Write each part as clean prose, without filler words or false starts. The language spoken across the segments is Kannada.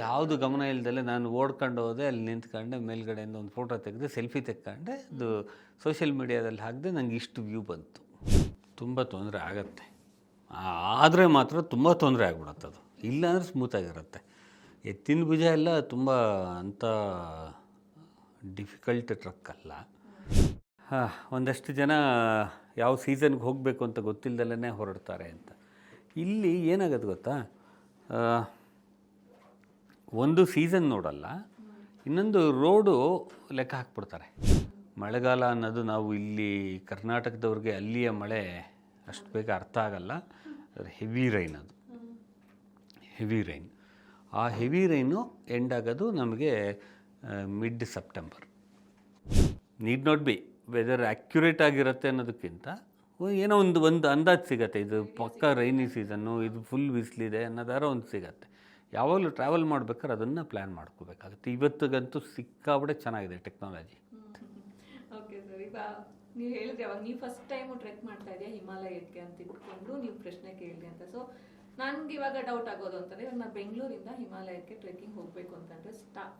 ಯಾವುದು ಗಮನ ಇಲ್ದಲೆ ನಾನು ಓಡ್ಕೊಂಡು ಹೋದೆ, ಅಲ್ಲಿ ನಿಂತ್ಕೊಂಡೆ, ಮೇಲ್ಗಡೆಯಿಂದ ಒಂದು ಫೋಟೋ ತೆಗೆದು ಸೆಲ್ಫಿ ತೆಕ್ಕೊಂಡೆ, ಅದು ಸೋಷಿಯಲ್ ಮೀಡಿಯಾದಲ್ಲಿ ಹಾಕಿದೆ, ನನಗೆ ಇಷ್ಟು ವ್ಯೂ ಬಂತು. ತುಂಬ ತೊಂದರೆ ಆಗತ್ತೆ, ಆದರೆ ಮಾತ್ರ ತುಂಬ ತೊಂದರೆ ಆಗ್ಬಿಡತ್ತೆ. ಅದು ಇಲ್ಲಾಂದ್ರೆ ಸ್ಮೂತಾಗಿರುತ್ತೆ. ಎತ್ತಿನ ಭುಜ ಎಲ್ಲ ತುಂಬ ಅಂಥ ಡಿಫಿಕಲ್ಟ್ ಟ್ರಕ್ ಅಲ್ಲ. ಒಂದಷ್ಟು ಜನ ಯಾವ ಸೀಸನ್ಗೆ ಹೋಗಬೇಕು ಅಂತ ಗೊತ್ತಿಲ್ಲದಲ್ಲೇ ಹೊರಡ್ತಾರೆ ಅಂತ. ಇಲ್ಲಿ ಏನಾಗೋದು ಗೊತ್ತಾ, ಒಂದು ಸೀಸನ್ ನೋಡಲ್ಲ, ಇನ್ನೊಂದು ರೋಡು ಲೆಕ್ಕ ಹಾಕ್ಬಿಡ್ತಾರೆ. ಮಳೆಗಾಲ ಅನ್ನೋದು ನಾವು ಇಲ್ಲಿ ಕರ್ನಾಟಕದವ್ರಿಗೆ ಅಲ್ಲಿಯ ಮಳೆ ಅಷ್ಟು ಬೇಗ ಅರ್ಥ ಆಗಲ್ಲ. ಅದು ಹೆವಿ ರೈನ್, ಅದು ಹೆವಿ ರೈನ್. ಆ ಹೆವಿ ರೈನು ಎಂಡ್ ಆಗೋದು ನಮಗೆ mid September. Need not be weather accurate ಆಗಿರುತ್ತೆ ಅನ್ನೋದಕ್ಕಿಂತ ಏನೋ ಒಂದು ಅಂದಾಜು ಸಿಗುತ್ತೆ, ಇದು ಪಕ್ಕ ರೈನಿ ಸೀಸನ್ನು, ಇದು ಫುಲ್ ಬಿಸಿಲಿದೆ ಅನ್ನೋದಾರ ಒಂದು ಸಿಗತ್ತೆ. ಯಾವಾಗಲೂ ಟ್ರಾವೆಲ್ ಮಾಡ್ಬೇಕಾದ್ರೆ ಅದನ್ನು ಪ್ಲ್ಯಾನ್ ಮಾಡ್ಕೋಬೇಕಾಗುತ್ತೆ. ಇವತ್ತಿಗಂತೂ ಸಿಕ್ಕಾಬಿಡೆ ಚೆನ್ನಾಗಿದೆ ಟೆಕ್ನಾಲಜಿ. ಓಕೆ ಸರ್, ಈಗ ನೀವು ಹೇಳಿದ್ರೆ ಅವಾಗ ನೀವು ಫಸ್ಟ್ ಟೈಮು ಟ್ರೆಕ್ ಮಾಡ್ತಾ ಇದೆಯಾ ಹಿಮಾಲಯಕ್ಕೆ ಅಂತ ಇಟ್ಕೊಂಡು ನೀವು ಪ್ರಶ್ನೆ ಕೇಳಿದೆ ಅಂತ. ಸೊ ನನಗೆ ಇವಾಗ ಡೌಟ್ ಆಗೋದು ಅಂತಂದರೆ, ಇವಾಗ ನಾನು ಬೆಂಗಳೂರಿಂದ ಹಿಮಾಲಯಕ್ಕೆ ಟ್ರೆಕ್ಕಿಂಗ್ ಹೋಗಬೇಕು ಅಂತಂದರೆ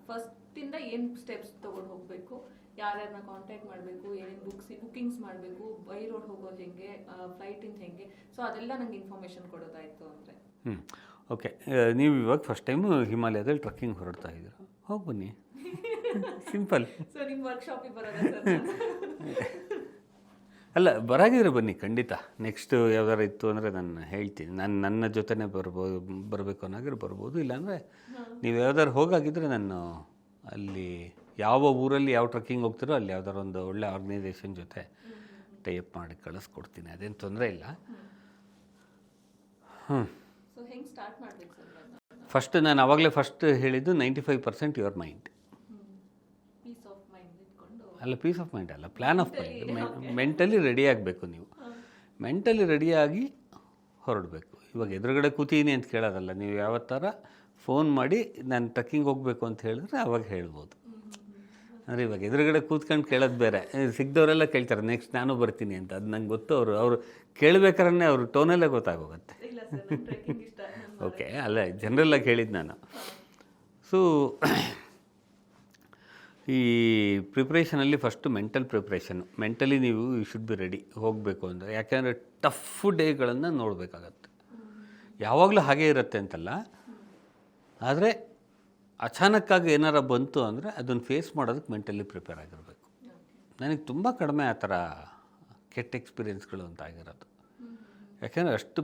ಫಸ್ಟಿಂದ ಏನು ಸ್ಟೆಪ್ಸ್ ತೊಗೊಂಡು ಹೋಗಬೇಕು, ಯಾರ್ಯಾರನ್ನ ಕಾಂಟ್ಯಾಕ್ಟ್ ಮಾಡಬೇಕು, ಏನೇನು ಬುಕ್ಕಿಂಗ್ಸ್ ಮಾಡಬೇಕು, ಬೈ ರೋಡ್ ಹೋಗೋದು ಹೆಂಗೆ, ಫ್ಲೈಟಿಂದ ಹೆಂಗೆ, ಸೊ ಅದೆಲ್ಲ ನಂಗೆ ಇನ್ಫಾರ್ಮೇಷನ್ ಕೊಡೋದಾಯಿತು ಅಂದರೆ. ಓಕೆ, ನೀವು ಇವಾಗ ಫಸ್ಟ್ ಟೈಮು ಹಿಮಾಲಯದಲ್ಲಿ ಟ್ರೆಕ್ಕಿಂಗ್ ಹೊರಡ್ತಾ ಇದ್ದೀರ, ಹೋಗಿ ಬನ್ನಿ, ಸಿಂಪಲ್. ಸೊ ನಿಮ್ಮ ವರ್ಕ್ಶಾಪಿಗೆ ಬರೋದಾ ಸರ್? ಅಲ್ಲ, ಬರಾಗಿದ್ರೆ ಬನ್ನಿ ಖಂಡಿತ. ನೆಕ್ಸ್ಟ್ ಯಾವ್ದಾರು ಇತ್ತು ಅಂದರೆ ನಾನು ಹೇಳ್ತೀನಿ. ನನ್ನ ಜೊತೆನೇ ಬರಬೇಕು ಅನ್ನೋದ್ರೆ ಬರ್ಬೋದು. ಇಲ್ಲಾಂದರೆ ನೀವು ಯಾವ್ದಾರು ಹೋಗಾಗಿದ್ದರೆ ನಾನು ಅಲ್ಲಿ ಯಾವ ಊರಲ್ಲಿ ಯಾವ ಟ್ರೆಕ್ಕಿಂಗ್ ಹೋಗ್ತಿರೋ ಅಲ್ಲಿ ಯಾವ್ದಾರು ಒಂದು ಒಳ್ಳೆ ಆರ್ಗನೈಸೇಷನ್ ಜೊತೆ ಟೈಅಪ್ ಮಾಡಿ ಕಳಿಸ್ಕೊಡ್ತೀನಿ, ಅದೇನು ತೊಂದರೆ ಇಲ್ಲ. ಫಸ್ಟ್ ನಾನು ಆವಾಗಲೇ ಹೇಳಿದ್ದು 95% ಯುವರ್ ಮೈಂಡ್. ಅಲ್ಲ, ಪೀಸ್ ಆಫ್ ಮೈಂಡ್ ಅಲ್ಲ, plan of mind. Mentally ready ಆಗಬೇಕು. ನೀವು ಮೆಂಟಲಿ ರೆಡಿಯಾಗಿ ಹೊರಡಬೇಕು. ಇವಾಗ ಎದುರುಗಡೆ ಕೂತೀನಿ ಅಂತ ಕೇಳೋದಲ್ಲ, ನೀವು ಯಾವತ್ತಾರ ಫೋನ್ ಮಾಡಿ ನಾನು ಟ್ರೆಕ್ಕಿಂಗ್ ಹೋಗಬೇಕು ಅಂತ ಹೇಳಿದ್ರೆ ಆವಾಗ ಹೇಳ್ಬೋದು. ಅಂದರೆ ಇವಾಗ ಎದುರುಗಡೆ ಕೂತ್ಕೊಂಡು ಕೇಳೋದು ಬೇರೆ. ಸಿಗ್ದವರೆಲ್ಲ ಕೇಳ್ತಾರೆ ನೆಕ್ಸ್ಟ್ ನಾನು ಬರ್ತೀನಿ ಅಂತ. ಅದು ನಂಗೆ ಗೊತ್ತು. ಅವರು ಕೇಳಬೇಕಾದ್ರೆ ಅವ್ರ ಟೋನಲ್ಲೇ ಗೊತ್ತಾಗೋಗುತ್ತೆ. ಓಕೆ, ಅಲ್ಲ, ಜನರೆಲ್ಲ ಕೇಳಿದ್ದು ನಾನು. ಸೊ ಈ ಪ್ರಿಪ್ರೇಷನಲ್ಲಿ ಫಸ್ಟು ಮೆಂಟಲ್ ಪ್ರಿಪ್ರೇಷನ್ನು. ಮೆಂಟಲಿ ನೀವು ಯು ಶುಡ್ ಬಿ ರೆಡಿ ಹೋಗಬೇಕು ಅಂದರೆ. ಯಾಕೆಂದರೆ ಟಫ್ ಡೇಗಳನ್ನು ನೋಡಬೇಕಾಗತ್ತೆ. ಯಾವಾಗಲೂ ಹಾಗೇ ಇರುತ್ತೆ ಅಂತಲ್ಲ, ಆದರೆ ಅಚಾನಕ್ಕಾಗಿ ಏನಾರ ಬಂತು ಅಂದರೆ ಅದನ್ನು ಫೇಸ್ ಮಾಡೋದಕ್ಕೆ ಮೆಂಟಲಿ ಪ್ರಿಪೇರ್ ಆಗಿರಬೇಕು. ನನಗೆ ತುಂಬ ಕಡಿಮೆ ಆ ಥರ ಕೆಟ್ಟ ಎಕ್ಸ್ಪೀರಿಯೆನ್ಸ್ಗಳು ಅಂತ ಆಗಿರೋದು. ಯಾಕೆಂದರೆ ಅಷ್ಟು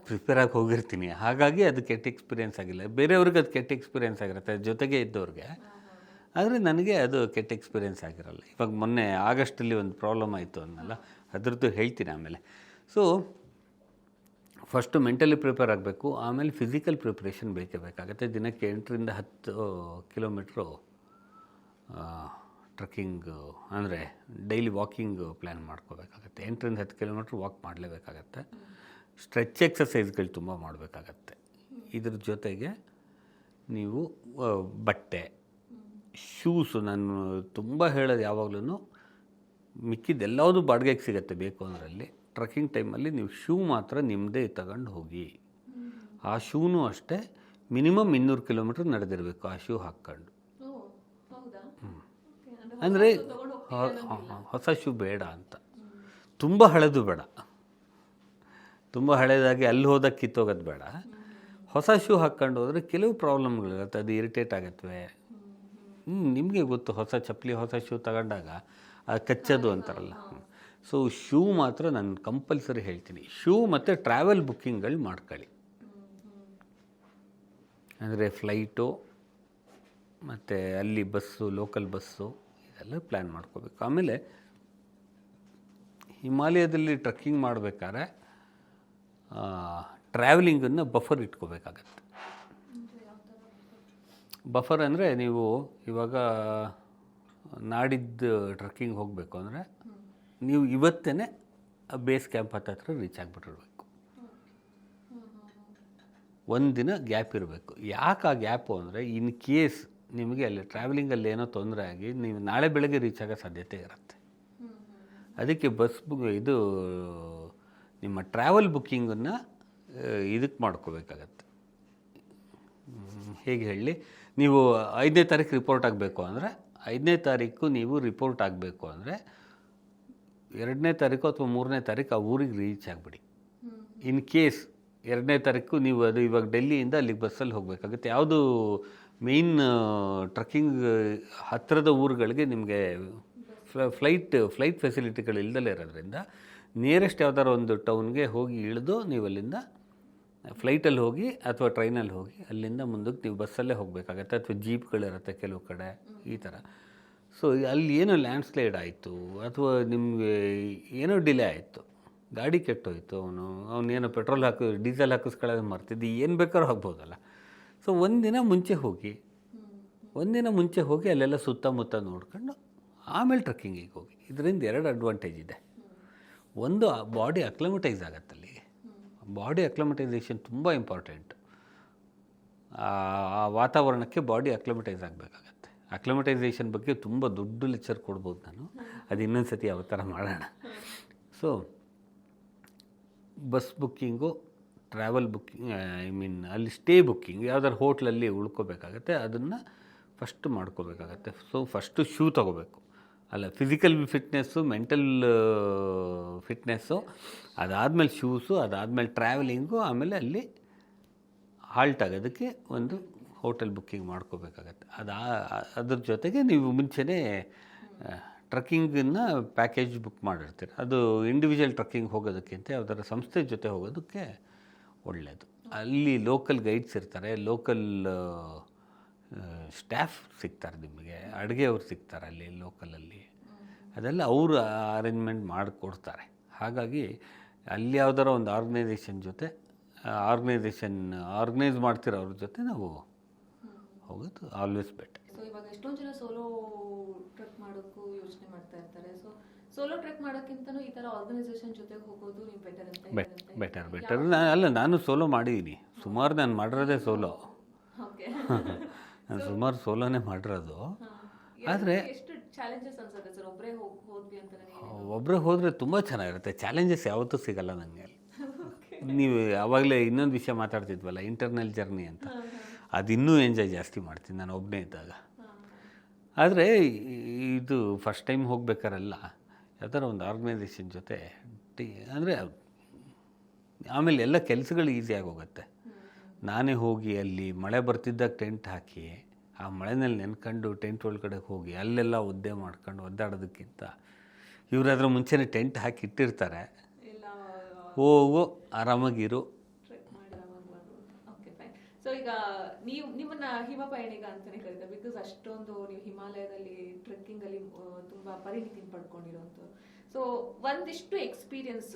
ಪ್ರಿಪೇರ್ ಆಗಿ ಹೋಗಿರ್ತೀನಿ. ಹಾಗಾಗಿ ಅದು ಕೆಟ್ಟ ಎಕ್ಸ್ಪೀರಿಯೆನ್ಸ್ ಆಗಿಲ್ಲ. ಬೇರೆಯವ್ರಿಗೆ ಅದು ಕೆಟ್ಟ ಎಕ್ಸ್ಪೀರಿಯೆನ್ಸ್ ಆಗಿರುತ್ತೆ, ಜೊತೆಗೆ ಇದ್ದವ್ರಿಗೆ. ಆದರೆ ನನಗೆ ಅದು ಕೆಟ್ಟ ಎಕ್ಸ್ಪೀರಿಯೆನ್ಸ್ ಆಗಿರಲ್ಲ. ಇವಾಗ ಮೊನ್ನೆ ಆಗಸ್ಟಲ್ಲಿ ಒಂದು ಪ್ರಾಬ್ಲಮ್ ಆಯಿತು ಅನ್ನಲ್ಲ, ಅದರದ್ದು ಹೇಳ್ತೀನಿ ಆಮೇಲೆ. ಸೊ ಫಸ್ಟು ಮೆಂಟಲಿ ಪ್ರಿಪೇರ್ ಆಗಬೇಕು, ಆಮೇಲೆ ಫಿಸಿಕಲ್ ಪ್ರಿಪ್ರೇಷನ್ ಬೇಕೇ ಬೇಕಾಗುತ್ತೆ. ದಿನಕ್ಕೆ 8ರಿಂದ 10 ಕಿಲೋಮೀಟ್ರು ಟ್ರೆಕ್ಕಿಂಗು ಅಂದರೆ ಡೈಲಿ ವಾಕಿಂಗು ಪ್ಲ್ಯಾನ್ ಮಾಡ್ಕೋಬೇಕಾಗತ್ತೆ. 8ರಿಂದ 10 ಕಿಲೋಮೀಟ್ರ್ ವಾಕ್ ಮಾಡಲೇಬೇಕಾಗತ್ತೆ. ಸ್ಟ್ರೆಚ್ ಎಕ್ಸಸೈಸ್ಗಳು ತುಂಬ ಮಾಡಬೇಕಾಗತ್ತೆ. ಇದ್ರ ಜೊತೆಗೆ ನೀವು ಬಟ್ಟೆ, ಶೂಸು, ನಾನು ತುಂಬ ಹೇಳೋದು ಯಾವಾಗಲೂ ಮಿಕ್ಕಿದ್ದೆಲ್ಲವುದು ಬಾಡಿಗೆಗೆ ಸಿಗುತ್ತೆ ಬೇಕು ಅಂದ್ರಲ್ಲಿ. ಟ್ರೆಕ್ಕಿಂಗ್ ಟೈಮಲ್ಲಿ ನೀವು ಶೂ ಮಾತ್ರ ನಿಮ್ಮದೇ ತಗೊಂಡು ಹೋಗಿ. ಆ ಶೂನೂ ಅಷ್ಟೇ ಮಿನಿಮಮ್ 200 ಕಿಲೋಮೀಟ್ರ್ ನಡೆದಿರಬೇಕು ಆ ಶೂ ಹಾಕ್ಕೊಂಡು. ಅಂದರೆ ಹೊಸ ಶೂ ಬೇಡ ಅಂತ, ತುಂಬ ಹಳೆದು ಬೇಡ, ತುಂಬ ಹಳೇದಾಗಿ ಅಲ್ಲಿ ಹೋದಾಗ ಕಿತ್ತೋಗೋದು ಬೇಡ. ಹೊಸ ಶೂ ಹಾಕ್ಕೊಂಡು ಹೋದರೆ ಕೆಲವು ಪ್ರಾಬ್ಲಮ್ಗಳಿರುತ್ತೆ, ಅದು ಇರಿಟೇಟ್ ಆಗತ್ವೆ. ನಿಮಗೆ ಗೊತ್ತು, ಹೊಸ ಚಪ್ಪಲಿ ಹೊಸ ಶೂ ತಗೊಂಡಾಗ ಕಚ್ಚೋದು ಅಂತಾರಲ್ಲ. ಸೊ ಶೂ ಮಾತ್ರ ನಾನು ಕಂಪಲ್ಸರಿ ಹೇಳ್ತೀನಿ. ಶೂ ಮತ್ತು ಟ್ರಾವೆಲ್ ಬುಕ್ಕಿಂಗ್ಗಳು ಮಾಡ್ಕೊಳ್ಳಿ. ಅಂದರೆ ಫ್ಲೈಟು ಮತ್ತು ಅಲ್ಲಿ ಬಸ್ಸು, ಲೋಕಲ್ ಬಸ್ಸು, ಇದೆಲ್ಲ ಪ್ಲ್ಯಾನ್ ಮಾಡ್ಕೋಬೇಕು. ಆಮೇಲೆ ಹಿಮಾಲಯದಲ್ಲಿ ಟ್ರೆಕ್ಕಿಂಗ್ ಮಾಡಬೇಕಾದ್ರೆ ಟ್ರಾವೆಲಿಂಗನ್ನು ಬಫರ್ ಇಟ್ಕೋಬೇಕಾಗತ್ತೆ. ಬಫರ್ ಅಂದರೆ ನೀವು ಇವಾಗ ನಾಡಿದ್ದು ಟ್ರೆಕ್ಕಿಂಗ್ ಹೋಗಬೇಕು ಅಂದರೆ ನೀವು ಇವತ್ತೇ ಬೇಸ್ ಕ್ಯಾಂಪ್ ಹತ್ರ ರೀಚ್ ಆಗಿಬಿಟ್ಟಿರ್ಬೇಕು. ಒಂದು ದಿನ ಗ್ಯಾಪ್ ಇರಬೇಕು. ಯಾಕೆ ಆ ಗ್ಯಾಪು ಅಂದರೆ ಇನ್ ಕೇಸ್ ನಿಮಗೆ ಅಲ್ಲಿ ಟ್ರಾವೆಲಿಂಗಲ್ಲಿ ಏನೋ ತೊಂದರೆ ಆಗಿ ನೀವು ನಾಳೆ ಬೆಳಗ್ಗೆ ರೀಚ್ ಆಗೋ ಸಾಧ್ಯತೆ ಇರುತ್ತೆ. ಅದಕ್ಕೆ ಇದು ನಿಮ್ಮ ಟ್ರಾವೆಲ್ ಬುಕ್ಕಿಂಗನ್ನು ಇದಕ್ಕೆ ಮಾಡ್ಕೋಬೇಕಾಗತ್ತೆ. ಹೇಗೆ ಹೇಳಿ, ನೀವು 5ನೇ ತಾರೀಕು ರಿಪೋರ್ಟ್ ಆಗಬೇಕು ಅಂದರೆ 5ನೇ ತಾರೀಕು ನೀವು ರಿಪೋರ್ಟ್ ಆಗಬೇಕು ಅಂದರೆ 2ನೇ ತಾರೀಕು ಅಥವಾ 3ನೇ ತಾರೀಕು ಆ ಊರಿಗೆ ರೀಚ್ ಆಗಿಬಿಡಿ. ಇನ್ ಕೇಸ್ 2ನೇ ತಾರೀಕು ನೀವು ಅದು ಇವಾಗ ಡೆಲ್ಲಿಯಿಂದ ಅಲ್ಲಿಗೆ ಬಸ್ಸಲ್ಲಿ ಹೋಗಬೇಕಾಗುತ್ತೆ. ಯಾವುದು ಮೇಯ್ನ್ ಟ್ರಕ್ಕಿಂಗ್ ಹತ್ತಿರದ ಊರುಗಳಿಗೆ ನಿಮಗೆ ಫ್ಲೈಟ್ ಫೆಸಿಲಿಟಿಗಳು ಇಲ್ದಲೇ ಇರೋದ್ರಿಂದ ನಿಯರೆಸ್ಟ್ ಯಾವ್ದಾರು ಒಂದು ಟೌನ್ಗೆ ಹೋಗಿ ಇಳಿದು ನೀವು ಅಲ್ಲಿಂದ ಫ್ಲೈಟಲ್ಲಿ ಹೋಗಿ ಅಥವಾ ಟ್ರೈನಲ್ಲಿ ಹೋಗಿ ಅಲ್ಲಿಂದ ಮುಂದಕ್ಕೆ ನೀವು ಬಸ್ಸಲ್ಲೇ ಹೋಗಬೇಕಾಗತ್ತೆ, ಅಥವಾ ಜೀಪ್ಗಳಿರುತ್ತೆ ಕೆಲವು ಕಡೆ ಈ ಥರ. ಸೊ ಅಲ್ಲಿ ಏನೋ ಲ್ಯಾಂಡ್ಸ್ಲೈಡ್ ಆಯಿತು ಅಥವಾ ನಿಮಗೆ ಏನೋ ಡಿಲೇ ಆಯಿತು, ಗಾಡಿ ಕೆಟ್ಟೋಯ್ತು, ಅವನೇನೋ ಪೆಟ್ರೋಲ್ ಡೀಸೆಲ್ ಹಾಕಿಸ್ಕೊಳ್ಳೋದು ಮರ್ತಿದ್ದು, ಏನು ಬೇಕಾದ್ರೂ ಆಗ್ಬೋದಲ್ಲ. ಸೊ ಒಂದಿನ ಮುಂಚೆ ಹೋಗಿ ಅಲ್ಲೆಲ್ಲ ಸುತ್ತಮುತ್ತ ನೋಡ್ಕೊಂಡು ಆಮೇಲೆ ಟ್ರಕ್ಕಿಂಗಿಗೆ ಹೋಗಿ. ಇದರಿಂದ 2 ಅಡ್ವಾಂಟೇಜ್ ಇದೆ. ಒಂದು, ಬಾಡಿ ಅಕ್ಲಮಟೈಸ್ ಆಗುತ್ತಲ್ಲಿ. ಬಾಡಿ ಅಕ್ಲಮಟೈಸೇಷನ್ ತುಂಬ ಇಂಪಾರ್ಟೆಂಟ್. ಆ ವಾತಾವರಣಕ್ಕೆ ಬಾಡಿ ಅಕ್ಲಮಟೈಸ್ ಆಗಬೇಕಾಗತ್ತೆ. ಅಕ್ಲಮಟೈಸೇಷನ್ ಬಗ್ಗೆ ತುಂಬ ದೊಡ್ಡ ಲೆಕ್ಚರ್ ಕೊಡ್ಬೋದು ನಾನು, ಅದು ಇನ್ನೊಂದು ಸತಿ ಯಾವ ಥರ ಮಾಡೋಣ. So bus booking, travel booking, ಅಲ್ಲಿ ಸ್ಟೇ ಬುಕ್ಕಿಂಗ್, ಯಾವ್ದಾದ್ರು ಹೋಟ್ಲಲ್ಲಿ ಉಳ್ಕೋಬೇಕಾಗತ್ತೆ, ಅದನ್ನು ಫಸ್ಟ್ ಮಾಡ್ಕೋಬೇಕಾಗತ್ತೆ. ಸೊ ಫಸ್ಟು ಶೂ ತೊಗೋಬೇಕು. ಅಲ್ಲ, ಫಿಸಿಕಲ್ ಫಿಟ್ನೆಸ್ಸು, ಮೆಂಟಲ್ ಫಿಟ್ನೆಸ್ಸು, ಅದಾದಮೇಲೆ ಶೂಸು, ಅದಾದಮೇಲೆ ಟ್ರಾವೆಲಿಂಗು, ಆಮೇಲೆ ಅಲ್ಲಿ ಹಾಲ್ಟ್ ಆಗೋದಕ್ಕೆ ಒಂದು ಹೋಟೆಲ್ ಬುಕ್ಕಿಂಗ್ ಮಾಡ್ಕೋಬೇಕಾಗತ್ತೆ. ಅದ್ರ ಜೊತೆಗೆ ನೀವು ಮುಂಚೆನೇ ಟ್ರಕ್ಕಿಂಗನ್ನು ಪ್ಯಾಕೇಜ್ ಬುಕ್ ಮಾಡಿರ್ತೀರ. ಅದು ಇಂಡಿವಿಜುವಲ್ ಟ್ರಕ್ಕಿಂಗ್ ಹೋಗೋದಕ್ಕಿಂತ ಯಾವ್ದಾರ ಸಂಸ್ಥೆ ಜೊತೆ ಹೋಗೋದಕ್ಕೆ ಒಳ್ಳೆಯದು. ಅಲ್ಲಿ ಲೋಕಲ್ ಗೈಡ್ಸ್ ಇರ್ತಾರೆ, ಲೋಕಲ್ ಸ್ಟಾಫ್ ಸಿಗ್ತಾರೆ, ನಿಮಗೆ ಅಡುಗೆಯವ್ರು ಸಿಗ್ತಾರೆ ಅಲ್ಲಿ ಲೋಕಲಲ್ಲಿ, ಅದೆಲ್ಲ ಅವರು ಅರೇಂಜ್ಮೆಂಟ್ ಮಾಡಿಕೊಡ್ತಾರೆ. ಹಾಗಾಗಿ ಅಲ್ಲಿ ಯಾವ್ದಾರ ಒಂದು ಆರ್ಗನೈಸೇಷನ್ ಜೊತೆ ಆರ್ಗನೈಸ್ ಮಾಡ್ತಿರೋ ಅವ್ರ ಜೊತೆ ನಾವು ಹೋಗೋದು ಆಲ್ವೇಸ್ ಬೆಟರ್. ಸೊ ಇವಾಗ ಎಷ್ಟೊಂದು ಜನ ಸೋಲೋ ಟ್ರೆಕ್ ಮಾಡೋಕ್ಕೂ ಯೋಚನೆ ಮಾಡ್ತಾ ಇರ್ತಾರೆ. ಸೊ ಸೋಲೋ ಟ್ರೆಕ್ ಮಾಡೋಕ್ಕಿಂತನೂ ಈ ಥರ ಆರ್ಗನೈಸೇಷನ್ ಜೊತೆಗೆ ಹೋಗೋದು ನೀವು ಬೆಟರ್ ಅಂತ? ಬೆಟರ್. ನಾನು ಸೋಲೋ ಮಾಡಿದ್ದೀನಿ ಸುಮಾರು. ನಾನು ಮಾಡಿರೋದೇ ಸೋಲೋ. ಓಕೆ. ನಾನು ಸುಮಾರು ಸೋಲೋನೇ ಮಾಡಿರೋದು. ಆದರೆ ಎಷ್ಟು ಚಾಲೆಂಜಸ್ ಅನ್ಸುತ್ತೆ ಸರ್ ಒಬ್ಬರೇ ಹೋದ್ವಿ ಅಂತ? ಒಬ್ಬರೇ ಹೋದರೆ ತುಂಬ ಚೆನ್ನಾಗಿರುತ್ತೆ. ಚಾಲೆಂಜಸ್ ಯಾವತ್ತೂ ಸಿಗಲ್ಲ ನನಗೆ. ನೀವು ಆವಾಗಲೇ ಇನ್ನೊಂದು ವಿಷಯ ಮಾತಾಡ್ತಿದ್ವಲ್ಲ, ಇಂಟರ್ನಲ್ ಜರ್ನಿ ಅಂತ, ಅದು ಇನ್ನೂ ಎಂಜಾಯ್ ಜಾಸ್ತಿ ಮಾಡ್ತೀನಿ ನಾನು ಒಬ್ಬನೇ ಇದ್ದಾಗ. ಆದರೆ ಇದು ಫಸ್ಟ್ ಟೈಮ್ ಹೋಗ್ಬೇಕಾರಲ್ಲ ಯಾವ್ದಾರ ಒಂದು ಆರ್ಗನೈಸೇಷನ್ ಜೊತೆ ಅಂದರೆ ಆಮೇಲೆ ಎಲ್ಲ ಕೆಲಸಗಳು ಈಸಿಯಾಗಿ ಹೋಗುತ್ತೆ. ನಾನೇ ಹೋಗಿ ಅಲ್ಲಿ ಮಳೆ ಬರ್ತಿದ್ದಾಗ ಟೆಂಟ್ ಹಾಕಿ ಆ ಮಳೆನಲ್ಲಿ ನೆನ್ಕೊಂಡು ಟೆಂಟ್ ಒಳಗಡೆ ಹೋಗಿ ಅಲ್ಲೆಲ್ಲ ಒದ್ದೆ ಮಾಡ್ಕೊಂಡು ಒದ್ದಾಡೋದಕ್ಕಿಂತ ಇವರಾದ್ರೂ ಮುಂಚೆನೇ ಟೆಂಟ್ ಹಾಕಿ ಇಟ್ಟಿರ್ತಾರೆ, ಹೋಗು ಆರಾಮಾಗಿರು. Okay fine. ಸೊ ಈಗ ನಿಮ್ಮನ್ನ ಹಿಮ ಪಯಣಿಗ ಅಂತಲೇ ಕರೀತಾರೆ, ಬಿಕಾಸ್ ಅಷ್ಟೊಂದು ನೀವು ಹಿಮಾಲಯದಲ್ಲಿ ಟ್ರೆಕ್ಕಿಂಗಲ್ಲಿ ತುಂಬ ಪರಿಣಿತಿನ ಪಡ್ಕೊಂಡಿರೋಂಥದ್ದು. ಸೊ ಒಂದಿಷ್ಟು ಎಕ್ಸ್ಪೀರಿಯನ್ಸ್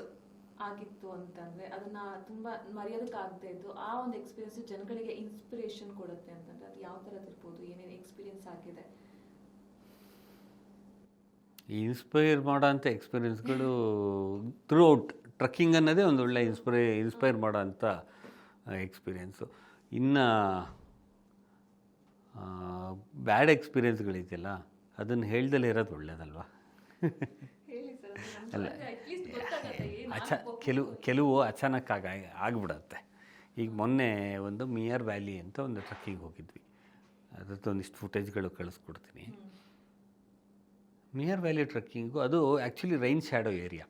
ಆಗಿತ್ತು ಅಂತಂದರೆ ಅದನ್ನು ತುಂಬ ಮರೆಯೋದಕ್ಕಾಗದೇ ಇದ್ದು ಆ ಒಂದು ಎಕ್ಸ್ಪೀರಿಯನ್ಸ್ ಜನಗಳಿಗೆ ಇನ್ಸ್ಪಿರೇಷನ್ ಕೊಡುತ್ತೆ ಅಂತಂದರೆ ಅದು ಯಾವ ಥರದ್ದು ಏನೇನು ಎಕ್ಸ್ಪೀರಿಯನ್ಸ್ ಆಗಿದೆ? ಇನ್ಸ್ಪೈರ್ ಮಾಡೋಂಥ ಎಕ್ಸ್ಪೀರಿಯನ್ಸ್ಗಳು ಥ್ರೂಔಟ್ ಟ್ರಕ್ಕಿಂಗ್ ಅನ್ನೋದೇ ಒಂದು ಒಳ್ಳೆ ಇನ್ಸ್ಪೈರ್ ಮಾಡೋಂಥ ಎಕ್ಸ್ಪೀರಿಯೆನ್ಸು. ಇನ್ನು ಬ್ಯಾಡ್ ಎಕ್ಸ್ಪೀರಿಯೆನ್ಸ್ಗಳಿದೆಯಲ್ಲ ಅದನ್ನು ಹೇಳ್ದಲೇ ಇರೋದು ಒಳ್ಳೇದಲ್ವಾ? ಅಲ್ಲ, ಕೆಲವು ಅಚಾನಕ್ ಆಗಿಬಿಡತ್ತೆ. ಈಗ ಮೊನ್ನೆ ಒಂದು ಮಿಯರ್ ವ್ಯಾಲಿ ಅಂತ ಒಂದು ಟ್ರಕ್ಕಿಂಗ್ ಹೋಗಿದ್ವಿ, ಅದ್ರದ್ದು ಒಂದಿಷ್ಟು ಫುಟೇಜ್ಗಳು ಕಳಿಸ್ಕೊಡ್ತೀನಿ. ಮಿಯರ್ ವ್ಯಾಲಿ ಟ್ರಕ್ಕಿಂಗು ಅದು actually rain shadow area.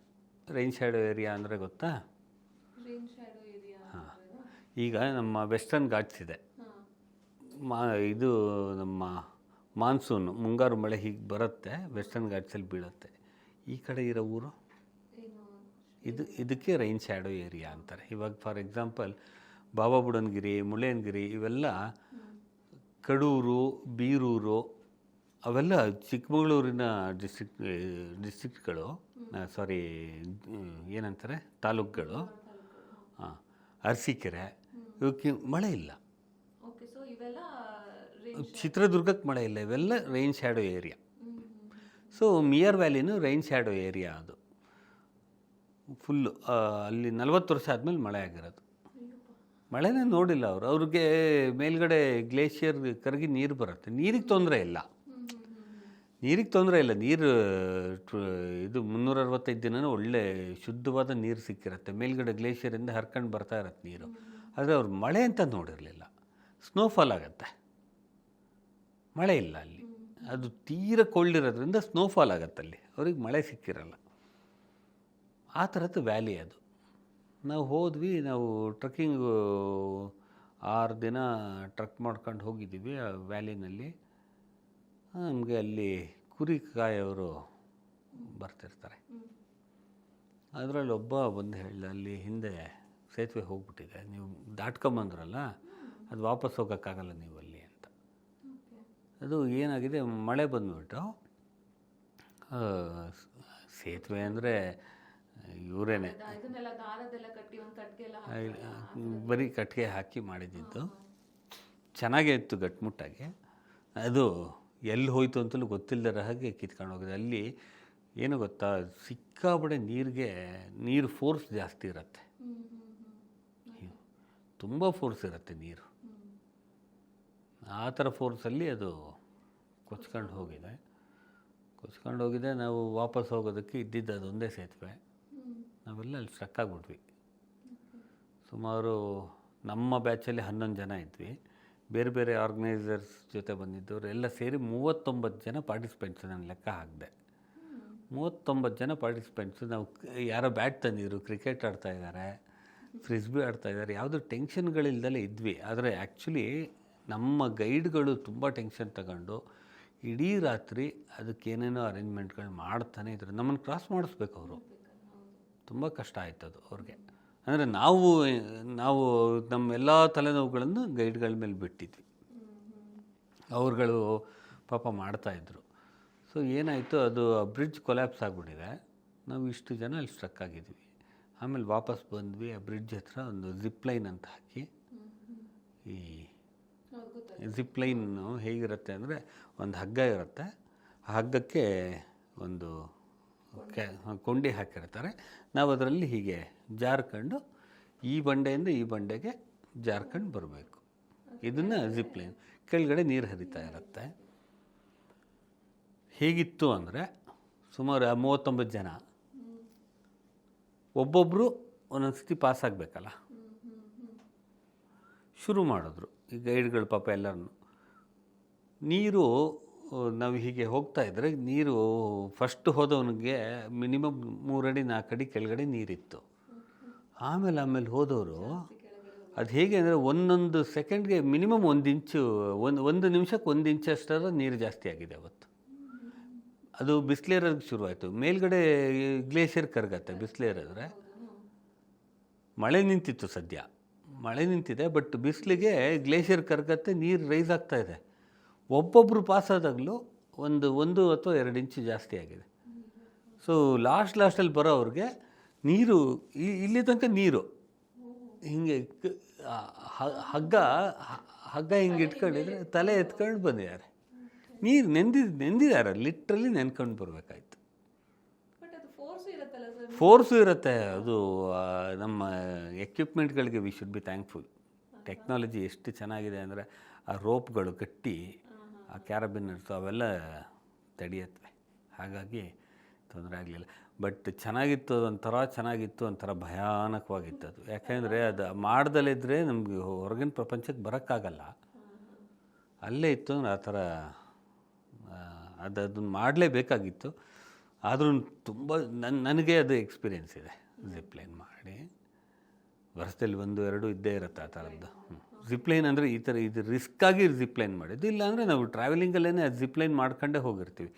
Rain shadow area ಅಂದರೆ ಗೊತ್ತಾ? ಹಾಂ, ಈಗ ನಮ್ಮ ವೆಸ್ಟರ್ನ್ ಘಾಟ್ಸ್ ಇದೆ, ಇದು ನಮ್ಮ ಮಾನ್ಸೂನು ಮುಂಗಾರು ಮಳೆ ಹೀಗೆ ಬರುತ್ತೆ, ವೆಸ್ಟರ್ನ್ ಘಾಟ್ಸಲ್ಲಿ ಬೀಳುತ್ತೆ. ಈ ಕಡೆ ಇರೋ ಊರು ಇದಕ್ಕೆ ರೈನ್ ಶ್ಯಾಡೋ ಏರಿಯಾ ಅಂತಾರೆ. ಇವಾಗ ಫಾರ್ ಎಕ್ಸಾಂಪಲ್ ಬಾಬಾ ಬುಡನ್ಗಿರಿ, ಮುಳ್ಳಯ್ಯನಗಿರಿ ಇವೆಲ್ಲ ಕಡೂರು, ಬೀರೂರು ಅವೆಲ್ಲ ಚಿಕ್ಕಮಗಳೂರಿನ ಡಿಸ್ಟ್ರಿಕ್ಟ್ಗಳು, ಸಾರಿ ಏನಂತಾರೆ ತಾಲೂಕುಗಳು. ಹಾಂ, ಅರಸೀಕೆರೆ ಇವಕ್ಕೆ ಮಳೆ ಇಲ್ಲ. ಚಿತ್ರದುರ್ಗಕ್ಕೆ ಮಳೆ ಇಲ್ಲ. ಇವೆಲ್ಲ rain shadow area. So Miyar ವ್ಯಾಲಿನೂ ರೈನ್ ಶ್ಯಾಡೋ ಏರಿಯಾ. ಅದು ಫುಲ್ಲು ಅಲ್ಲಿ 40 ವರ್ಷ ಆದಮೇಲೆ ಮಳೆ ಆಗಿರೋದು. ಮಳೆನೇ ನೋಡಿಲ್ಲ ಅವ್ರಿಗೆ ಮೇಲ್ಗಡೆ ಗ್ಲೇಷಿಯರ್ ಕರಗಿ ನೀರು ಬರುತ್ತೆ, ನೀರಿಗೆ ತೊಂದರೆ ಇಲ್ಲ. ನೀರು ಇದು 365 ದಿನವೂ ಒಳ್ಳೆ ಶುದ್ಧವಾದ ನೀರು ಸಿಕ್ಕಿರುತ್ತೆ. ಮೇಲ್ಗಡೆ ಗ್ಲೇಷಿಯರಿಂದ ಹರ್ಕೊಂಡು ಬರ್ತಾ ಇರತ್ತೆ ನೀರು. ಆದರೆ ಅವ್ರು ಮಳೆ ಅಂತ ನೋಡಿರಲಿಲ್ಲ. ಸ್ನೋಫಾಲ್ ಆಗುತ್ತೆ, ಮಳೆ ಇಲ್ಲ ಅಲ್ಲಿ. ಅದು ತೀರ ಕೋಲ್ಡ್ ಇರೋದ್ರಿಂದ ಸ್ನೋಫಾಲ್ ಆಗುತ್ತೆ ಅಲ್ಲಿ, ಅವ್ರಿಗೆ ಮಳೆ ಸಿಕ್ಕಿರಲ್ಲ. ಆ ಥರದ್ದು ವ್ಯಾಲಿ ಅದು. ನಾವು ಹೋದ್ವಿ, ನಾವು ಟ್ರಕ್ಕಿಂಗು 6 ದಿನ ಟ್ರಕ್ ಮಾಡ್ಕೊಂಡು ಹೋಗಿದ್ದೀವಿ ಆ ವ್ಯಾಲಿನಲ್ಲಿ. ನಮಗೆ ಅಲ್ಲಿ ಕುರಿ ಕಾಯೋರು ಬರ್ತಿರ್ತಾರೆ. ಅದರಲ್ಲಿ ಒಬ್ಬ ಬಂದು ಹೇಳ್ದ, ಅಲ್ಲಿ ಹಿಂದೆ ಸೇತುವೆ ಹೋಗ್ಬಿಟ್ಟಿದೆ, ನೀವು ದಾಟ್ಕೊಂಬಂದ್ರಲ್ಲ, ಅದು ವಾಪಸ್ ಹೋಗೋಕ್ಕಾಗಲ್ಲ ನೀವು ಅಲ್ಲಿ ಅಂತ. ಅದು ಏನಾಗಿದೆ, ಮಳೆ ಬಂದುಬಿಟ್ಟು ಸೇತುವೆ ಅಂದರೆ ಇವರೇನೆ ಬರೀ ಕಟ್ಟಿಗೆ ಹಾಕಿ ಮಾಡಿದ್ದು. ಚೆನ್ನಾಗೇ ಇತ್ತು ಗಟ್ಮುಟ್ಟಾಗಿ. ಅದು ಎಲ್ಲಿ ಹೋಯ್ತು ಅಂತಲೂ ಗೊತ್ತಿಲ್ಲದ ಹಾಗೆ ಕಿತ್ಕೊಂಡು ಹೋಗಿದೆ. ಅಲ್ಲಿ ಏನು ಗೊತ್ತಾ, ಸಿಕ್ಕಾಬಡೆ ನೀರು ಫೋರ್ಸ್ ಜಾಸ್ತಿ ಇರುತ್ತೆ, ತುಂಬ ಫೋರ್ಸ್ ಇರುತ್ತೆ ನೀರು. ಆ ಥರ ಫೋರ್ಸಲ್ಲಿ ಅದು ಕೊಚ್ಕೊಂಡು ಹೋಗಿದೆ. ನಾವು ವಾಪಸ್ ಹೋಗೋದಕ್ಕೆ ಇದ್ದಿದ್ದು ಅದೊಂದೇ ಸೇತುವೆ. ನಾವೆಲ್ಲ ಅಲ್ಲಿ ಸ್ಟ್ರಕ್ ಆಗಿಬಿಟ್ವಿ. ಸುಮಾರು ನಮ್ಮ ಬ್ಯಾಚಲ್ಲಿ 11 ಜನ ಇದ್ವಿ. ಬೇರೆ ಬೇರೆ ಆರ್ಗನೈಸರ್ಸ್ ಜೊತೆ ಬಂದಿದ್ದವರು ಎಲ್ಲ ಸೇರಿ 39 ಜನ ಪಾರ್ಟಿಸಿಪೆಂಟ್ಸ್ ನಾನು ಲೆಕ್ಕ ಹಾಕಿದೆ. 39 ಜನ ಪಾರ್ಟಿಸಿಪೆಂಟ್ಸು. ನಾವು ಯಾರೋ ಬ್ಯಾಟ್ ತಂದಿದ್ರು, ಕ್ರಿಕೆಟ್ ಆಡ್ತಾಯಿದ್ದಾರೆ, ಫ್ರಿಸ್ಬಿ ಆಡ್ತಾಯಿದ್ದಾರೆ, ಯಾವುದೂ ಟೆನ್ಷನ್ಗಳಿಲ್ದಲೇ ಇದ್ವಿ. ಆದರೆ ಆ್ಯಕ್ಚುಲಿ ನಮ್ಮ ಗೈಡ್ಗಳು ತುಂಬ ಟೆನ್ಷನ್ ತಗೊಂಡು ಇಡೀ ರಾತ್ರಿ ಅದಕ್ಕೇನೇನೋ ಅರೇಂಜ್ಮೆಂಟ್ಗಳು ಮಾಡ್ತಾನೆ ಇದ್ರು. ನಮ್ಮನ್ನು ಕ್ರಾಸ್ ಮಾಡಿಸ್ಬೇಕು ಅವರು. ತುಂಬ ಕಷ್ಟ ಆಯ್ತು ಅದು ಅವ್ರಿಗೆ. ಅಂದರೆ ನಾವು ನಮ್ಮ ಎಲ್ಲ ತಲೆನೋವುಗಳನ್ನು ಗೈಡ್ಗಳ ಮೇಲೆ ಬಿಟ್ಟಿದ್ವಿ. ಅವ್ರುಗಳು ಪಾಪ ಮಾಡ್ತಾಯಿದ್ರು. ಸೊ ಏನಾಯಿತು, ಅದು ಬ್ರಿಡ್ಜ್ ಕೊಲ್ಯಾಪ್ಸ್ ಆಗಿಬಿಟ್ಟಿದೆ. ನಾವು ಇಷ್ಟು ಜನ ಅಲ್ಲಿ ಸ್ಟ್ರಕ್ ಆಗಿದ್ವಿ. ಆಮೇಲೆ ವಾಪಸ್ ಬಂದ್ವಿ. ಆ ಬ್ರಿಡ್ಜ್ ಹತ್ರ ಒಂದು ಜಿಪ್ಲೈನ್ ಅಂತ ಹಾಕಿ, ಈ ಜಿಪ್ಲೈನು ಹೇಗಿರುತ್ತೆ ಅಂದರೆ, ಒಂದು ಹಗ್ಗ ಇರುತ್ತೆ, ಆ ಹಗ್ಗಕ್ಕೆ ಒಂದು ಕೊಂಡಿ ಹಾಕಿರ್ತಾರೆ. ನಾವು ಅದರಲ್ಲಿ ಹೀಗೆ ಜಾರ್ಕೊಂಡು ಈ ಬಂಡೆಯಿಂದ ಈ ಬಂಡೆಗೆ ಜಾರ್ಕೊಂಡು ಬರಬೇಕು. ಇದನ್ನು ಜಿಪ್ಲೈನ್. ಕೆಳಗಡೆ ನೀರು ಹರಿತಾ ಇರುತ್ತೆ. ಹೇಗಿತ್ತು ಅಂದರೆ, ಸುಮಾರು 39 ಜನ ಒಬ್ಬೊಬ್ಬರು ಒಂದೊಂದು ಸತಿ ಪಾಸ್ ಆಗಬೇಕಲ್ಲ, ಶುರು ಮಾಡಿದ್ರು ಈ ಗೈಡ್ಗಳು ಪಾಪ ಎಲ್ಲರನ್ನು. ನೀರು ನಾವು ಹೀಗೆ ಹೋಗ್ತಾ ಇದ್ದರೆ, ನೀರು ಫಸ್ಟ್ ಹೋದವನಿಗೆ ಮಿನಿಮಮ್ 3 ಅಡಿ 4 ಅಡಿ ಕೆಳಗಡೆ ನೀರಿತ್ತು. ಆಮೇಲೆ ಹೋದವರು ಅದು ಹೇಗೆ ಅಂದರೆ, ಒಂದೊಂದು ಸೆಕೆಂಡ್ಗೆ ಮಿನಿಮಮ್ 1 ಇಂಚು, ಒಂದು ನಿಮಿಷಕ್ಕೆ 1 ಇಂಚ್ ಅಷ್ಟರ ನೀರು ಜಾಸ್ತಿ ಆಗಿದೆ ಅವತ್ತು. ಅದು ಬಿಸಿಲೇರೋದಕ್ಕೆ ಶುರುವಾಯಿತು. ಮೇಲ್ಗಡೆ ಗ್ಲೇಷಿಯರ್ ಕರಗತ್ತೆ ಬಿಸಿಲೇರಿದ್ರೆ. ಮಳೆ ನಿಂತಿತ್ತು, ಸದ್ಯ ಮಳೆ ನಿಂತಿದೆ, ಬಟ್ ಬಿಸಿಲಿಗೆ ಗ್ಲೇಷಿಯರ್ ಕರಗತ್ತೆ, ನೀರು ರೈಸ್ ಆಗ್ತಾಯಿದೆ. ಒಬ್ಬೊಬ್ಬರು ಪಾಸಾದಾಗಲೂ ಒಂದು ಅಥವಾ 2 ಇಂಚು ಜಾಸ್ತಿ ಆಗಿದೆ. ಸೊ ಲಾಸ್ಟಲ್ಲಿ ಬರೋ ಅವ್ರಿಗೆ ನೀರು ಇಲ್ಲಿ ತನಕ ನೀರು ಹಿಂಗೆ ಹಗ್ಗ ಹಿಂಗೆ ಇಟ್ಕೊಂಡಿದ್ರೆ ತಲೆ ಎತ್ಕೊಂಡು ಬಂದಿದ್ದಾರೆ. ನೀರು ನೆಂದಿದ್ದಾರೆ, ಲಿಟ್ರಲಿ ನೆನ್ಕೊಂಡು ಬರಬೇಕಾಯ್ತು. ಫೋರ್ಸು ಇರುತ್ತೆ. ಅದು ನಮ್ಮ ಎಕ್ವಿಪ್ಮೆಂಟ್ಗಳಿಗೆ we should be thankful. Technology ಎಷ್ಟು ಚೆನ್ನಾಗಿದೆ ಅಂದರೆ, ಆ ರೋಪ್ಗಳು ಕಟ್ಟಿ ಆ ಕ್ಯಾರಬಿನರ್ಸು ಅವೆಲ್ಲ ತಡೆಯುತ್ತವೆ. ಹಾಗಾಗಿ ತೊಂದರೆ ಆಗಲಿಲ್ಲ. ಬಟ್ ಚೆನ್ನಾಗಿತ್ತು, ಒಂಥರ ಭಯಾನಕವಾಗಿತ್ತು ಅದು. ಯಾಕೆಂದರೆ ಅದು ಮಾಡ್ದಲ್ಲಿದ್ದರೆ ನಮಗೆ ಹೊರಗಿನ ಪ್ರಪಂಚಕ್ಕೆ ಬರೋಕ್ಕಾಗಲ್ಲ. ಅಲ್ಲೇ ಇತ್ತು ಆ ಥರ. ಅದನ್ನು ಮಾಡಲೇಬೇಕಾಗಿತ್ತು. ಆದರೂ ತುಂಬ ನನಗೆ ಅದು ಎಕ್ಸ್ಪೀರಿಯೆನ್ಸ್ ಇದೆ. ಜಿಪ್ಲೈನ್ ಮಾಡಿ ವರ್ಷದಲ್ಲಿ 1-2 ಇದ್ದೇ ಇರುತ್ತೆ ಆ ಥರದ್ದು. ಜಿಪ್ಲೈನ್ ಅಂದರೆ ಈ ಥರ ಇದು ರಿಸ್ಕಾಗಿ ಜಿಪ್ಲೈನ್ ಮಾಡಿದ್ದು. ಇಲ್ಲಾಂದರೆ ನಾವು ಟ್ರಾವೆಲಿಂಗಲ್ಲೇ ಅದು ಜಿಪ್ಲೈನ್ ಮಾಡ್ಕೊಂಡೇ ಹೋಗಿರ್ತೀವಿ.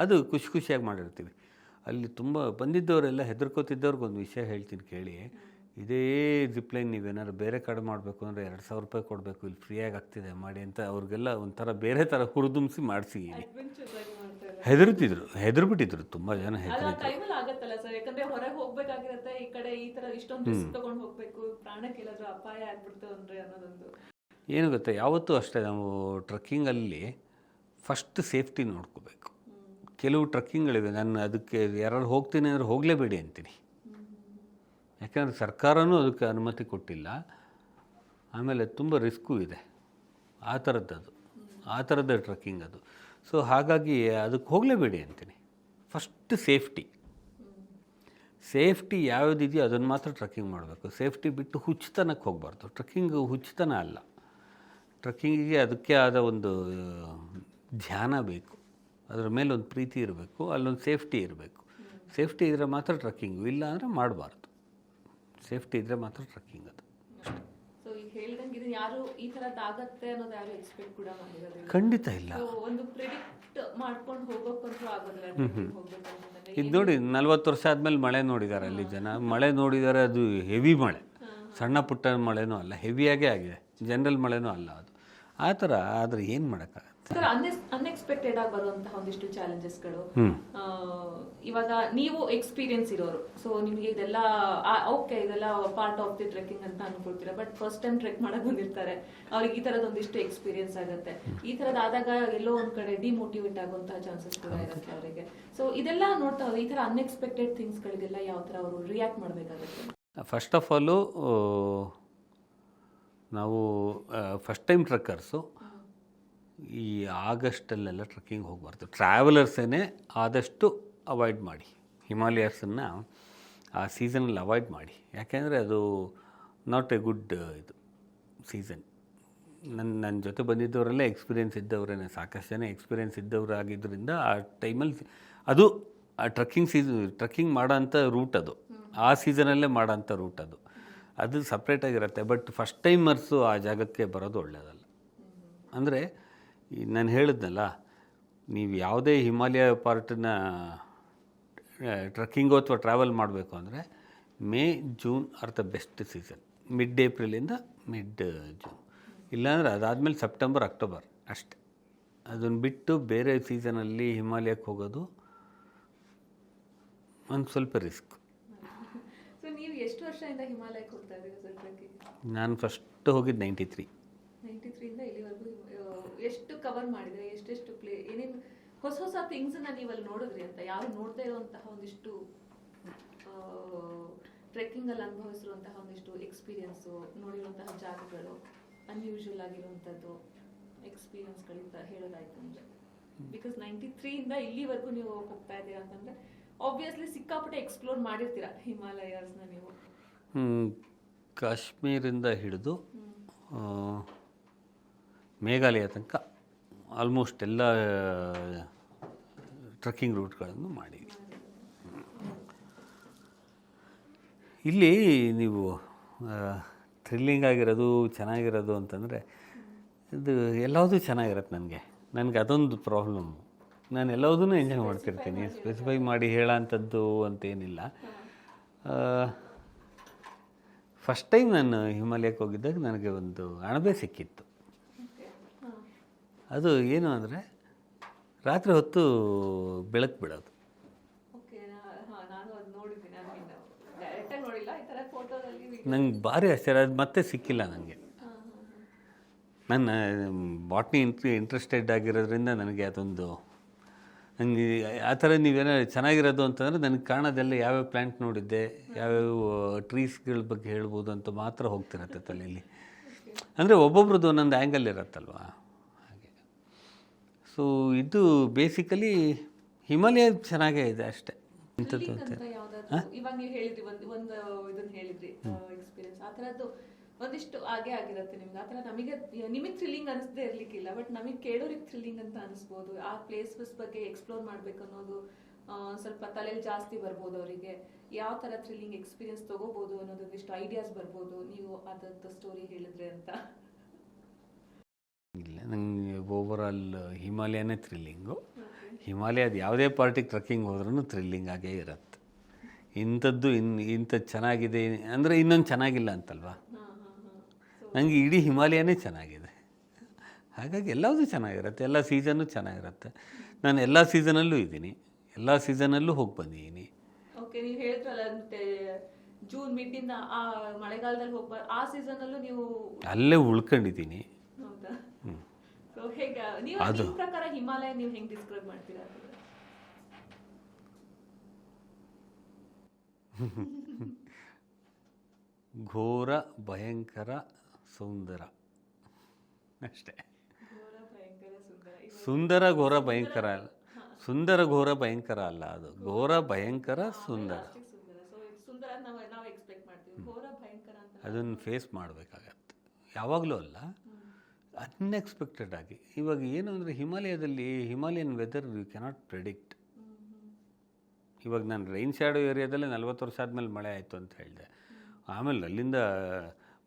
ಅದು ಖುಷಿಯಾಗಿ ಮಾಡಿರ್ತೀವಿ. ಅಲ್ಲಿ ತುಂಬ ಬಂದಿದ್ದವರೆಲ್ಲ ಹೆದರ್ಕೋತಿದ್ದವ್ರಿಗೆ ಒಂದು ವಿಷಯ ಹೇಳ್ತೀನಿ ಕೇಳಿ. ಇದೇ ಜಿಪ್ಲೈನ್ ನೀವೇನಾದ್ರು ಬೇರೆ ಕಡೆ ಮಾಡಬೇಕು ಅಂದರೆ 2,000 ರೂಪಾಯಿ ಕೊಡಬೇಕು, ಇಲ್ಲಿ ಫ್ರೀಯಾಗಿ ಆಗ್ತಿದೆ ಮಾಡಿ ಅಂತ ಅವ್ರಿಗೆಲ್ಲ ಒಂಥರ ಬೇರೆ ಥರ ಹುರಿದುಂಬಿಸಿ ಮಾಡಿಸಿದ್ದೀನಿ. ಹೆದರ್ಬಿಟ್ಟಿದ್ರು ತುಂಬ ಜನ. ಏನು ಗೊತ್ತಾ, ಯಾವತ್ತೂ ಅಷ್ಟೇ ನಾವು ಟ್ರಕ್ಕಿಂಗಲ್ಲಿ ಫಸ್ಟ್ ಸೇಫ್ಟಿ ನೋಡ್ಕೋಬೇಕು. ಕೆಲವು ಟ್ರಕ್ಕಿಂಗ್ಗಳಿವೆ, ನಾನು ಅದಕ್ಕೆ ಯಾರು ಹೋಗ್ತೀನಿ ಅಂದರೆ ಹೋಗಲೇಬೇಡಿ ಅಂತೀನಿ. ಯಾಕೆಂದರೆ ಸರ್ಕಾರವೂ ಅದಕ್ಕೆ ಅನುಮತಿ ಕೊಟ್ಟಿಲ್ಲ. ಆಮೇಲೆ ತುಂಬ ರಿಸ್ಕು ಇದೆ. ಆ ಥರದ್ದು ಟ್ರಕ್ಕಿಂಗ್ ಅದು. ಸೊ ಹಾಗಾಗಿ ಅದಕ್ಕೆ ಹೋಗಲೇಬೇಡಿ ಅಂತೀನಿ. ಫಸ್ಟ್ ಸೇಫ್ಟಿ ಯಾವುದಿದೆಯೋ ಅದನ್ನು ಮಾತ್ರ ಟ್ರಕ್ಕಿಂಗ್ ಮಾಡಬೇಕು. ಸೇಫ್ಟಿ ಬಿಟ್ಟು ಹುಚ್ಚುತನಕ್ಕೆ ಹೋಗಬಾರ್ದು. ಟ್ರಕ್ಕಿಂಗ್ ಹುಚ್ಚುತನ ಅಲ್ಲ. ಟ್ರಕ್ಕಿಂಗಿಗೆ ಅದಕ್ಕೆ ಆದ ಒಂದು ಧ್ಯಾನ ಬೇಕು, ಅದರ ಮೇಲೆ ಒಂದು ಪ್ರೀತಿ ಇರಬೇಕು, ಅಲ್ಲೊಂದು ಸೇಫ್ಟಿ ಇರಬೇಕು. ಸೇಫ್ಟಿ ಇದ್ದರೆ ಮಾತ್ರ ಟ್ರಕ್ಕಿಂಗು, ಇಲ್ಲ ಅಂದರೆ ಮಾಡಬಾರ್ದು. ಸೇಫ್ಟಿ ಇದ್ದರೆ ಮಾತ್ರ ಟ್ರಕ್ಕಿಂಗ್ ಅದು. ಸೊ ಈಗ ಹೇಳ್ದಂಗೆ ಇದು ಯಾರು ಈ ಥರದ್ದು ಆಗತ್ತೆ ಅನ್ನೋದು ಯಾರು ಎಕ್ಸ್ಪೆಕ್ಟ್ ಕೂಡ ಮಾಡಿರೋದಿಲ್ಲ. ಖಂಡಿತ ಇಲ್ಲ. ಒಂದು ಪ್ರಿಡಿಕ್ಟ್ ಮಾಡ್ಕೊಂಡು ಹೋಗೋಕ್ಕಂತೂ ಆಗೋದಿಲ್ಲ. ಹೋಗ್ಬೇಕಂತಂದ್ರೆ ಇದು ನೋಡಿ 40 ವರ್ಷ ಆದಮೇಲೆ ಮಳೆ ನೋಡಿದ್ದಾರೆ ಅಲ್ಲಿ ಜನ, ಮಳೆ ನೋಡಿದ್ದಾರೆ, ಅದು ಹೆವಿ ಮಳೆ, ಸಣ್ಣ ಪುಟ್ಟ ಮಳೆನೂ ಅಲ್ಲ, ಹೆವಿಯಾಗೇ ಆಗಿದೆ, ಜನರಲ್ ಮಳೆನೂ ಅಲ್ಲ ಅದು. ಆ ಥರ ಆದರೆ ಏನು ಮಾಡೋಕ್ಕಾಗತ್ತೆ. ಅನ್ಎಕ್ಸ್ಪೆಕ್ಟೆಡ್ ಆಗಿ ಬರುವಂತಹ ಒಂದಿಷ್ಟು ಚಾಲೆಂಜಸ್ಗಳು. ಇವಾಗ ನೀವು ಎಕ್ಸ್ಪೀರಿಯನ್ಸ್ ಇರೋರು, ಸೊ ನಿಮಗೆ ಇದೆಲ್ಲ ಓಕೆ, ಇದೆಲ್ಲ ಪಾರ್ಟ್ ಆಫ್ ದಿ ಟ್ರೆಕ್ಕಿಂಗ್ ಅಂತ ಅನ್ಕೊಳ್ತೀರಾ. ಬಟ್ ಫಸ್ಟ್ ಟೈಮ್ ಟ್ರೆಕ್ ಮಾಡಕ್ ಬಂದಿರ್ತಾರೆ, ಅವ್ರಿಗೆ ಈ ತರದ ಒಂದಿಷ್ಟು ಎಕ್ಸ್ಪೀರಿಯನ್ಸ್ ಆಗುತ್ತೆ. ಈ ತರದ್ ಆದಾಗ ಎಲ್ಲೋ ಒಂದ್ ಕಡೆ ಡಿಮೋಟಿವೇಟ್ ಆಗುವಂತಹ ಚಾನ್ಸಸ್ ಕೂಡ ಇರುತ್ತೆ ಅವರಿಗೆ. ಸೊ ಇದೆಲ್ಲ ನೋಡ್ತಾ ಹೋದ್ರೆ ಈ ತರ ಅನ್ಎಕ್ಸ್ಪೆಕ್ಟೆಡ್ ಥಿಂಗ್ಸ್ ಗಳಿಗೆಲ್ಲ ಯಾವ ತರ ಅವರು ರಿಯಾಕ್ಟ್ ಮಾಡ್ಬೇಕಾಗುತ್ತೆ? ಫಸ್ಟ್ ಆಫ್ ಆಲು ನಾವು ಫಸ್ಟ್ ಟೈಮ್ ಟ್ರಕ್ಕರ್ಸು ಈ ಆಗಸ್ಟಲ್ಲೆಲ್ಲ ಟ್ರಕ್ಕಿಂಗ್ ಹೋಗಬಾರ್ದು. ಟ್ರಾವೆಲರ್ಸೇ ಆದಷ್ಟು ಅವಾಯ್ಡ್ ಮಾಡಿ, ಹಿಮಾಲಯಸನ್ನು ಆ ಸೀಸನಲ್ಲಿ ಅವಾಯ್ಡ್ ಮಾಡಿ. ಯಾಕೆಂದರೆ ಅದು ನಾಟ್ ಎ ಗುಡ್ ಇದು ಸೀಸನ್. ನನ್ನ ಜೊತೆ ಬಂದಿದ್ದವರೆಲ್ಲ ಎಕ್ಸ್ಪೀರಿಯೆನ್ಸ್ ಇದ್ದವರೇ, ಸಾಕಷ್ಟು ಜನ ಎಕ್ಸ್ಪೀರಿಯೆನ್ಸ್ ಇದ್ದವರು ಆಗಿದ್ದರಿಂದ ಆ ಟೈಮಲ್ಲಿ ಅದು ಆ ಟ್ರಕ್ಕಿಂಗ್ ಮಾಡೋಂಥ ರೂಟ್ ಅದು, ಆ ಸೀಸನಲ್ಲೇ ಮಾಡೋಂಥ ರೂಟ್ ಅದು ಸಪ್ರೇಟಾಗಿರುತ್ತೆ. ಬಟ್ ಫಸ್ಟ್ ಟೈಮರ್ಸು ಆ ಜಾಗಕ್ಕೆ ಬರೋದು ಒಳ್ಳೆಯದಲ್ಲ. ಅಂದರೆ ನಾನು ಹೇಳಿದ್ನಲ್ಲ, ನೀವು ಯಾವುದೇ ಹಿಮಾಲಯ ಪಾರ್ಟನ್ನ ಟ್ರಕ್ಕಿಂಗು ಅಥವಾ ಟ್ರಾವೆಲ್ ಮಾಡಬೇಕು ಅಂದರೆ May June are the best season. Mid ಏಪ್ರಿಲಿಂದ ಮಿಡ್ ಜೂನ್, ಇಲ್ಲಾಂದರೆ ಅದಾದಮೇಲೆ ಸೆಪ್ಟೆಂಬರ್ ಅಕ್ಟೋಬರ್ ಅಷ್ಟೆ. ಅದನ್ನು ಬಿಟ್ಟು ಬೇರೆ ಸೀಸನಲ್ಲಿ ಹಿಮಾಲಯಕ್ಕೆ ಹೋಗೋದು ಒಂದು ಸ್ವಲ್ಪ ರಿಸ್ಕ್. ಸೊ ನೀವು ಎಷ್ಟು ವರ್ಷದಿಂದ ಹಿಮಾಲಯಕ್ಕೆ ಹೋಗ್ತಾ ಇದ್ದೀರಾ ಟ್ರೆಕ್ಕಿಂಗ್? ನಾನು ಫಸ್ಟ್ ಹೋಗಿದ್ದು 93 ಇಂದ ಇಲ್ಲಿವರೆಗೂ ಎಷ್ಟು ಕವರ್ ಮಾಡಿದ್ರೆ, ಎಷ್ಟೆಷ್ಟು ಏನೇನು ಹೊಸ ಥಿಂಗ್ಸನ್ನ ನೀವಲ್ಲಿ ನೋಡಿದ್ರಿ ಅಂತ, ಯಾರು ನೋಡದೇ ಇರುವಂತಹ ಒಂದಿಷ್ಟು ಟ್ರೆಕ್ಕಿಂಗಲ್ಲಿ ಅನುಭವಿಸಿರುವಂತಹ ಒಂದಿಷ್ಟು ಎಕ್ಸ್ಪೀರಿಯನ್ಸು, ನೋಡಿರುವಂತಹ ಜಾಗಗಳು, ಅನ್ಯೂಶುವಲ್ ಆಗಿರುವಂಥದ್ದು ಎಕ್ಸ್ಪೀರಿಯನ್ಸ್ಗಳಿಂದ ಹೇಳೋದಾಯ್ತು ಅಂದರೆ. ಬಿಕಾಸ್ 93 ಇಂದ ಇಲ್ಲಿವರೆಗೂ ನೀವು ಹೋಗ್ತಾ ಇದ್ದೀರಾ ಅಂತಂದರೆ ಆಬ್ವಿಯಸ್ಲಿ ಸಿಕ್ಕಾಪಟ್ಟೆ ಎಕ್ಸ್ಪ್ಲೋರ್ ಮಾಡಿರ್ತೀರಾ ಹಿಮಾಲಯಸ್ನ ನೀವು. ಕಾಶ್ಮೀರಿಂದ ಹಿಡಿದು ಮೇಘಾಲಯ ತನಕ ಆಲ್ಮೋಸ್ಟ್ ಎಲ್ಲ ಟ್ರಕ್ಕಿಂಗ್ ರೂಟ್ಗಳನ್ನು ಮಾಡಿದ್ವಿ. ಇಲ್ಲಿ ನೀವು ಥ್ರಿಲ್ಲಿಂಗ್ ಆಗಿರೋದು, ಚೆನ್ನಾಗಿರೋದು ಅಂತಂದರೆ ಇದು ಎಲ್ಲದೂ ಚೆನ್ನಾಗಿರುತ್ತೆ. ನನಗೆ ಅದೊಂದು ಪ್ರಾಬ್ಲಮ್ಮು. ನಾನು ಎಲ್ಲದೂ ಎಂಜಾಯ್ ಮಾಡ್ತಿರ್ತೀನಿ, ಸ್ಪೆಸಿಫೈ ಮಾಡಿ ಹೇಳೋಂಥದ್ದು ಅಂತೇನಿಲ್ಲ. ಫಸ್ಟ್ ಟೈಮ್ ನಾನು ಹಿಮಾಲಯಕ್ಕೆ ಹೋಗಿದ್ದಾಗ ನನಗೆ ಒಂದು ಅಣಬೆ ಸಿಕ್ಕಿತ್ತು. ಅದು ಏನು ಅಂದರೆ ರಾತ್ರಿ ಹೊತ್ತು ಬೆಳಕು ಬಿಡೋದು. ನಂಗೆ ಭಾರಿ ಆಶ್ಚರ್ಯ, ಅದು ಮತ್ತೆ ಸಿಕ್ಕಿಲ್ಲ ನನಗೆ. ನನ್ನ ಬಾಟ್ನಿ ಇಂಟ್ರೆಸ್ಟೆಡ್ ಆಗಿರೋದ್ರಿಂದ ನನಗೆ ಅದೊಂದು ನನಗೆ ಆ ಥರ ನೀವೇನೋ ಚೆನ್ನಾಗಿರೋದು ಅಂತಂದರೆ ನನಗೆ ಕಾಣೋದೆಲ್ಲ ಯಾವ್ಯಾವ ಪ್ಲ್ಯಾಂಟ್ ನೋಡಿದ್ದೆ, ಯಾವ್ಯಾವ ಟ್ರೀಸ್ಗಳ ಬಗ್ಗೆ ಹೇಳ್ಬೋದು ಅಂತ ಮಾತ್ರ ಹೋಗ್ತಿರತ್ತೆ ತಲೆಯಲ್ಲಿ. ಅಂದರೆ ಒಬ್ಬೊಬ್ರದ್ದು ಒಂದೊಂದು ಆ್ಯಂಗಲ್ ಇರತ್ತಲ್ವ ಹಾಗೆ. ಸೊ ಇದು ಬೇಸಿಕಲಿ ಹಿಮಾಲಯ ಚೆನ್ನಾಗೇ ಇದೆ ಅಷ್ಟೇ. ಇಂಥದ್ದು ಅಂತ ಇವಾಗ ನೀವು ಹೇಳಿದ್ರಿ ಒಂದು ಇದನ್ನು ಹೇಳಿದ್ರಿ ಎಕ್ಸ್ಪೀರಿಯನ್ಸ್, ಆ ಥರದ್ದು ಒಂದಿಷ್ಟು ಹಾಗೆ ಆಗಿರುತ್ತೆ ನಿಮ್ಗೆ. ಆ ಥರ ನಿಮಗೆ ಥ್ರಿಲ್ಲಿಂಗ್ ಅನಿಸದೇ ಇರಲಿಕ್ಕಿಲ್ಲ, ಬಟ್ ನಮಗೆ ಕೇಳೋರಿಗೆ ಥ್ರಿಲ್ಲಿಂಗ್ ಅಂತ ಅನಿಸ್ಬೋದು. ಆ ಪ್ಲೇಸಸ್ ಬಗ್ಗೆ ಎಕ್ಸ್ಪ್ಲೋರ್ ಮಾಡಬೇಕು ಅನ್ನೋದು ಸ್ವಲ್ಪ ತಲೆಯಲ್ಲಿ ಜಾಸ್ತಿ ಬರ್ಬೋದು ಅವರಿಗೆ. ಯಾವ ಥರ ಥ್ರಿಲ್ಲಿಂಗ್ ಎಕ್ಸ್ಪೀರಿಯನ್ಸ್ ತೊಗೋಬೋದು ಅನ್ನೋದು ಒಂದಿಷ್ಟು ಐಡಿಯಾಸ್ ಬರ್ಬೋದು ನೀವು ಅದರ ಸ್ಟೋರಿ ಹೇಳಿದ್ರೆ ಅಂತ. ಇಲ್ಲ, ನನಗೆ ಓವರಾಲ್ ಹಿಮಾಲಯನೇ ಥ್ರಿಲ್ಲಿಂಗು. ಹಿಮಾಲಯದ ಯಾವುದೇ ಪಾರ್ಟಿಗೆ ಟ್ರಕ್ಕಿಂಗ್ ಹೋದ್ರೂ ಥ್ರಿಲ್ಲಿಂಗ್ ಆಗೇ ಇರುತ್ತೆ. ಇಂಥದ್ದು ಇಂಥದ್ದು ಚೆನ್ನಾಗಿದೆ ಅಂದರೆ ಇನ್ನೊಂದು ಚೆನ್ನಾಗಿಲ್ಲ ಅಂತಲ್ವಾ. ನನಗೆ ಇಡೀ ಹಿಮಾಲಯನೇ ಚೆನ್ನಾಗಿದೆ. ಹಾಗಾಗಿ ಎಲ್ಲದೂ ಚೆನ್ನಾಗಿರುತ್ತೆ, ಎಲ್ಲ ಸೀಸನ್ನು ಚೆನ್ನಾಗಿರುತ್ತೆ. ನಾನು ಎಲ್ಲ ಸೀಸನಲ್ಲೂ ಇದ್ದೀನಿ, ಎಲ್ಲ ಸೀಸನಲ್ಲೂ ಹೋಗಿ ಬಂದಿದ್ದೀನಿ. ಓಕೆ, ನೀವು ಹೇಳಿದ್ರಲ್ಲ ಜೂನ್ ಮಿಡ್ಡಿಂದ ಆ ಮಳೆಗಾಲದಲ್ಲಿ ಹೋಗ್ಬಾರ್ದು, ಆ ಸೀಸನಲ್ಲೂ ನೀವು ಅಲ್ಲೇ ಉಳ್ಕೊಂಡಿದ್ದೀನಿ. ಹೌದಾ? ಸೊ ಹೇಗೆ ನೀವು ನಿಮ್ಮ ಪ್ರಕಾರ ಹಿಮಾಲಯ ನೀವು ಹೆಂಗೆ ಡಿಸ್ಕ್ರೈಬ್ ಮಾಡ್ತೀರಾ? ಘೋರ ಭಯಂಕರ ಸುಂದರ ಅಷ್ಟೇ. ಸುಂದರ ಘೋರ ಭಯಂಕರ ಅಲ್ಲ, ಸುಂದರ ಘೋರ ಭಯಂಕರ ಅಲ್ಲ, ಅದು ಘೋರ ಭಯಂಕರ ಸುಂದರ. ಅದನ್ನು ಫೇಸ್ ಮಾಡಬೇಕಾಗತ್ತೆ, ಯಾವಾಗಲೂ ಅಲ್ಲ. ಅನ್ಎಕ್ಸ್ಪೆಕ್ಟೆಡ್ ಆಗಿ. ಇವಾಗ ಏನು ಅಂದರೆ Himalayan weather you cannot predict. ಇವಾಗ ನಾನು ರೈನ್ ಶ್ಯಾಡೋ ಏರಿಯಾದಲ್ಲೇ 40 ವರ್ಷ ಆದಮೇಲೆ ಮಳೆ ಆಯಿತು ಅಂತ ಹೇಳಿದೆ. ಆಮೇಲೆ ಅಲ್ಲಿಂದ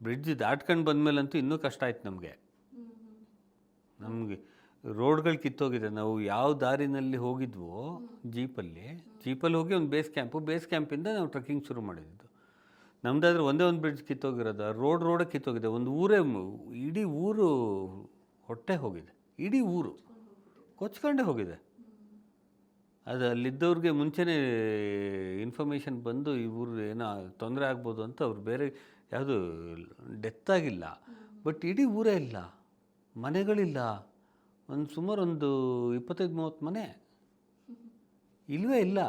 ಬ್ರಿಡ್ಜ್ ದಾಟ್ಕೊಂಡು ಬಂದಮೇಲಂತೂ ಇನ್ನೂ ಕಷ್ಟ ಆಯ್ತು ನಮಗೆ. ರೋಡ್ಗಳು ಕಿತ್ತೋಗಿದೆ. ನಾವು ಯಾವ ದಾರಿನಲ್ಲಿ ಹೋಗಿದ್ವೋ ಜೀಪಲ್ಲಿ ಹೋಗಿ ಒಂದು ಬೇಸ್ ಕ್ಯಾಂಪಿಂದ ನಾವು ಟ್ರೆಕ್ಕಿಂಗ್ ಶುರು ಮಾಡಿದ್ದು. ನಮ್ಮದಾದ್ರೆ ಒಂದೇ ಒಂದು ಬ್ರಿಡ್ಜ್ ಕಿತ್ತೋಗಿರೋದು, ರೋಡೇ ಕಿತ್ತೋಗಿದೆ. ಒಂದು ಇಡೀ ಊರು ಹೊಟ್ಟೆ ಹೋಗಿದೆ. ಇಡೀ ಊರು ಕೊಚ್ಕೊಂಡೇ ಹೋಗಿದೆ. ಅದು ಅಲ್ಲಿದ್ದವ್ರಿಗೆ ಮುಂಚೆನೇ ಇನ್ಫಾರ್ಮೇಷನ್ ಬಂದು ಈ ಊರು ಏನೋ ತೊಂದರೆ ಆಗ್ಬೋದು ಅಂತ ಅವ್ರು ಬೇರೆ ಯಾವುದು ಡೆತ್ ಆಗಿಲ್ಲ, ಬಟ್ ಇಡೀ ಊರೇ ಇಲ್ಲ, ಮನೆಗಳಿಲ್ಲ. ಸುಮಾರು ಒಂದು 25-30 ಮನೆ ಇಲ್ಲವೇ ಇಲ್ಲ.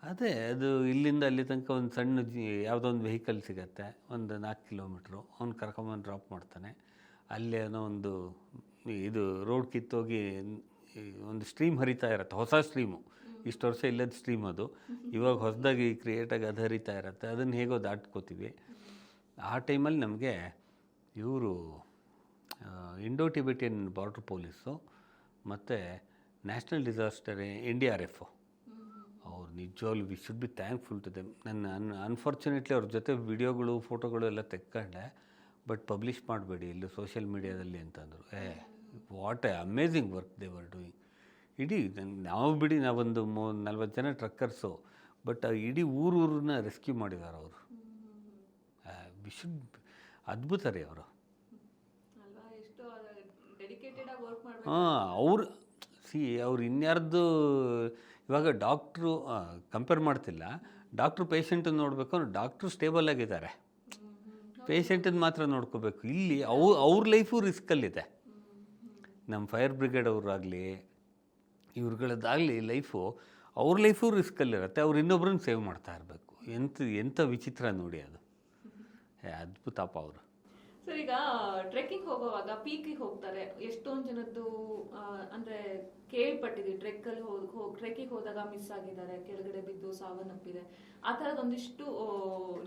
ಅದೇ ಅದು ಇಲ್ಲಿಂದ ಅಲ್ಲಿ ತನಕ ಒಂದು ಸಣ್ಣ ಯಾವುದೋ ಒಂದು ವೆಹಿಕಲ್ ಸಿಗತ್ತೆ, ಒಂದು 4 ಕಿಲೋಮೀಟ್ರು. ಅವ್ನು ಕರ್ಕೊಂಬಂದು ಡ್ರಾಪ್ ಮಾಡ್ತಾನೆ. ಅಲ್ಲೇ ಏನೋ ಒಂದು ಇದು ರೋಡ್ ಕಿತ್ತೋಗಿ ಒಂದು ಸ್ಟ್ರೀಮ್ ಹರಿತಾ ಇರತ್ತೆ, ಹೊಸ ಸ್ಟ್ರೀಮು. ಇಷ್ಟು ವರ್ಷ ಇಲ್ಲದ ಸ್ಟ್ರೀಮ್ ಅದು, ಇವಾಗ ಹೊಸದಾಗಿ ಕ್ರಿಯೇಟಾಗಿ ಅದು ಹರಿತಾ ಇರತ್ತೆ. ಅದನ್ನು ಹೇಗೋ ದಾಟ್ಕೋತೀವಿ. ಆ ಟೈಮಲ್ಲಿ ನಮಗೆ ಇವರು ಇಂಡೋ ಟಿಬೆಟಿಯನ್ ಬಾರ್ಡ್ರ್ ಪೊಲೀಸು ಮತ್ತು ನ್ಯಾಷನಲ್ ಡಿಸಾಸ್ಟರ್ NDRF ಅವ್ರು ನಿಜವಾಗ್ಲೂ we should be thankful to them. Unfortunately ಅವ್ರ ಜೊತೆ ವಿಡಿಯೋಗಳು ಫೋಟೋಗಳು ಎಲ್ಲ ತೆಕ್ಕೊಂಡೆ, ಬಟ್ ಪಬ್ಲಿಷ್ ಮಾಡಬೇಡಿ ಇಲ್ಲಿ ಸೋಷಿಯಲ್ ಮೀಡಿಯಾದಲ್ಲಿ ಅಂತಂದರು. What A amazing work they were doing. ಇಡೀ ನಾವೊಂದು 40 ಜನ ಟ್ರಕ್ಕರ್ಸು, ಬಟ್ ಇಡೀ ಊರನ್ನ ರೆಸ್ಕ್ಯೂ ಮಾಡಿದ್ದಾರೆ ಅವರು. ವಿ ಶುಡ್ ಅದ್ಭುತ ರೀ ಅವರು. ಅವ್ರು ಇನ್ಯಾರ್ದು ಇವಾಗ ಡಾಕ್ಟ್ರು ಕಂಪೇರ್ ಮಾಡ್ತಿಲ್ಲ. ಡಾಕ್ಟ್ರು ಪೇಷಂಟನ್ನು ನೋಡಬೇಕು ಅಂದ್ರೆ ಡಾಕ್ಟ್ರು ಸ್ಟೇಬಲ್ ಆಗಿದ್ದಾರೆ, ಪೇಷಂಟನ್ನು ಮಾತ್ರ ನೋಡ್ಕೋಬೇಕು. ಇಲ್ಲಿ ಅವ್ರ ಲೈಫು ರಿಸ್ಕಲ್ಲಿದೆ. ನಮ್ಮ ಫೈರ್ ಬ್ರಿಗೇಡ್ ಅವರಾಗಲಿ ಇವ್ರುಗಳದ್ದಾಗಲಿ ಅವ್ರ ಲೈಫು ರಿಸ್ಕಲ್ಲಿರುತ್ತೆ. ಅವ್ರು ಇನ್ನೊಬ್ರನ್ನ ಸೇವ್ ಮಾಡ್ತಾ ಇರಬೇಕು. ಎಂಥ ವಿಚಿತ್ರ ನೋಡಿ ಅದು. ಅದ್ಭುತಪ್ಪ ಅವರು. ಸರ್, ಈಗ ಟ್ರೆಕ್ಕಿಂಗ್ ಹೋಗುವಾಗ ಪೀಕಿಗೆ ಹೋಗ್ತಾರೆ. ಎಷ್ಟೊಂದು ಜನದ್ದು ಅಂದ್ರೆ ಕೇಳ್ಪಟ್ಟಿದ್ದೀವಿ, ಟ್ರೆಕ್ಕಿಗೆ ಹೋದಾಗ ಮಿಸ್ ಆಗಿದ್ದಾರೆ, ಕೆಳಗಡೆ ಬಿದ್ದು ಸಾವನ್ನಪ್ಪಿದೆ, ಆ ಥರದ್ದು ಒಂದಿಷ್ಟು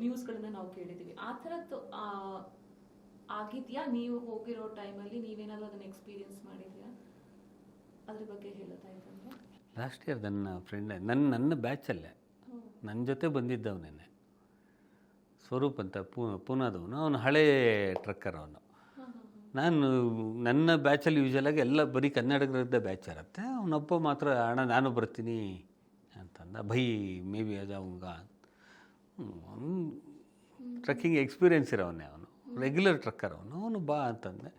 ನ್ಯೂಸ್ಗಳನ್ನ ನಾವು ಕೇಳಿದ್ದೀವಿ. ಆ ಥರದ್ದು ಆಗಿದೆಯಾ? ನೀವು ಹೋಗಿರೋ ಟೈಮಲ್ಲಿ ನೀವೇನಾದ್ರು ಅದನ್ನ ಎಕ್ಸ್ಪೀರಿಯನ್ಸ್ ಮಾಡಿದ್ಯಾ? ಅದ್ರ ಬಗ್ಗೆ ಹೇಳೋದಾಯ್ತಂದ್ರೆ, ಲಾಸ್ಟ್ ಇಯರ್ ನನ್ನ ಫ್ರೆಂಡ್ ನನ್ನ ಬ್ಯಾಚಲ್ಲೇ ನನ್ನ ಜೊತೆ ಬಂದಿದ್ದವನೇನೆ, ಸ್ವರೂಪ್ ಅಂತ ಪೂನಾದವನು. ಅವನು ಹಳೇ ಟ್ರಕ್ಕರ್. ಅವನು ನನ್ನ ಬ್ಯಾಚಲ್ಲಿ ಯೂಶಲಾಗಿ ಎಲ್ಲ ಬರೀ ಕನ್ನಡಿಗರದ್ದೇ ಬ್ಯಾಚ್ ಇರುತ್ತೆ. ಅವನೊಬ್ಬ ಮಾತ್ರ ಅಣ್ಣ ನಾನು ಬರ್ತೀನಿ ಅಂತಂದ. ಭೈ ಮೇ ಬಿ ಅಜಾವುಂಗ. ಟ್ರಕ್ಕಿಂಗ್ ಎಕ್ಸ್ಪೀರಿಯೆನ್ಸ್ ಇರೋವನ್ನೇ ಅವನು, ರೆಗ್ಯುಲರ್ ಟ್ರಕ್ಕರ್ ಅವನು ಬಾ ಅಂತಂದೆ.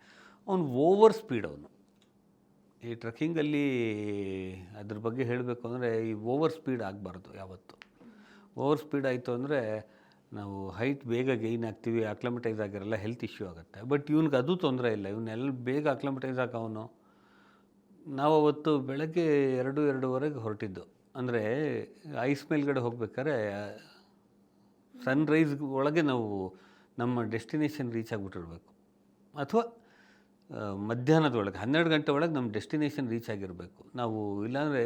ಅವನು ಓವರ್ ಸ್ಪೀಡ್. ಅವನು ಈ ಟ್ರಕ್ಕಿಂಗಲ್ಲಿ ಅದ್ರ ಬಗ್ಗೆ ಹೇಳಬೇಕು ಅಂದರೆ ಈ ಓವರ್ ಸ್ಪೀಡ್ ಆಗಬಾರ್ದು ಯಾವತ್ತು. ಓವರ್ ಸ್ಪೀಡ್ ಆಯಿತು ಅಂದರೆ ನಾವು ಹೈಟ್ ಬೇಗ ಗೈನ್ ಆಗ್ತೀವಿ, ಅಕ್ಲಮಟೈಸ್ ಆಗಿರಲ್ಲ, ಹೆಲ್ತ್ ಇಶ್ಯೂ ಆಗುತ್ತೆ. ಬಟ್ ಇವ್ನಿಗೆ ಅದು ತೊಂದರೆ ಇಲ್ಲ, ಇವನ್ನೆಲ್ಲ ಬೇಗ ಅಕ್ಲಮಟೈಸ್ ಆಗವನು. ನಾವು ಅವತ್ತು ಬೆಳಗ್ಗೆ 2-2:30 ಹೊರಟಿದ್ದು. ಅಂದರೆ ಐಸ್ ಮೇಲ್ಗಡೆ ಹೋಗ್ಬೇಕಾದ್ರೆ ಸನ್ರೈಸ್ ಒಳಗೆ ನಾವು ನಮ್ಮ ಡೆಸ್ಟಿನೇಷನ್ ರೀಚ್ ಆಗಿಬಿಟ್ಟಿರ್ಬೇಕು, ಅಥವಾ ಮಧ್ಯಾಹ್ನದೊಳಗೆ 12 ಗಂಟೆ ಒಳಗೆ ನಮ್ಮ ಡೆಸ್ಟಿನೇಷನ್ ರೀಚ್ ಆಗಿರಬೇಕು ನಾವು. ಇಲ್ಲಾಂದರೆ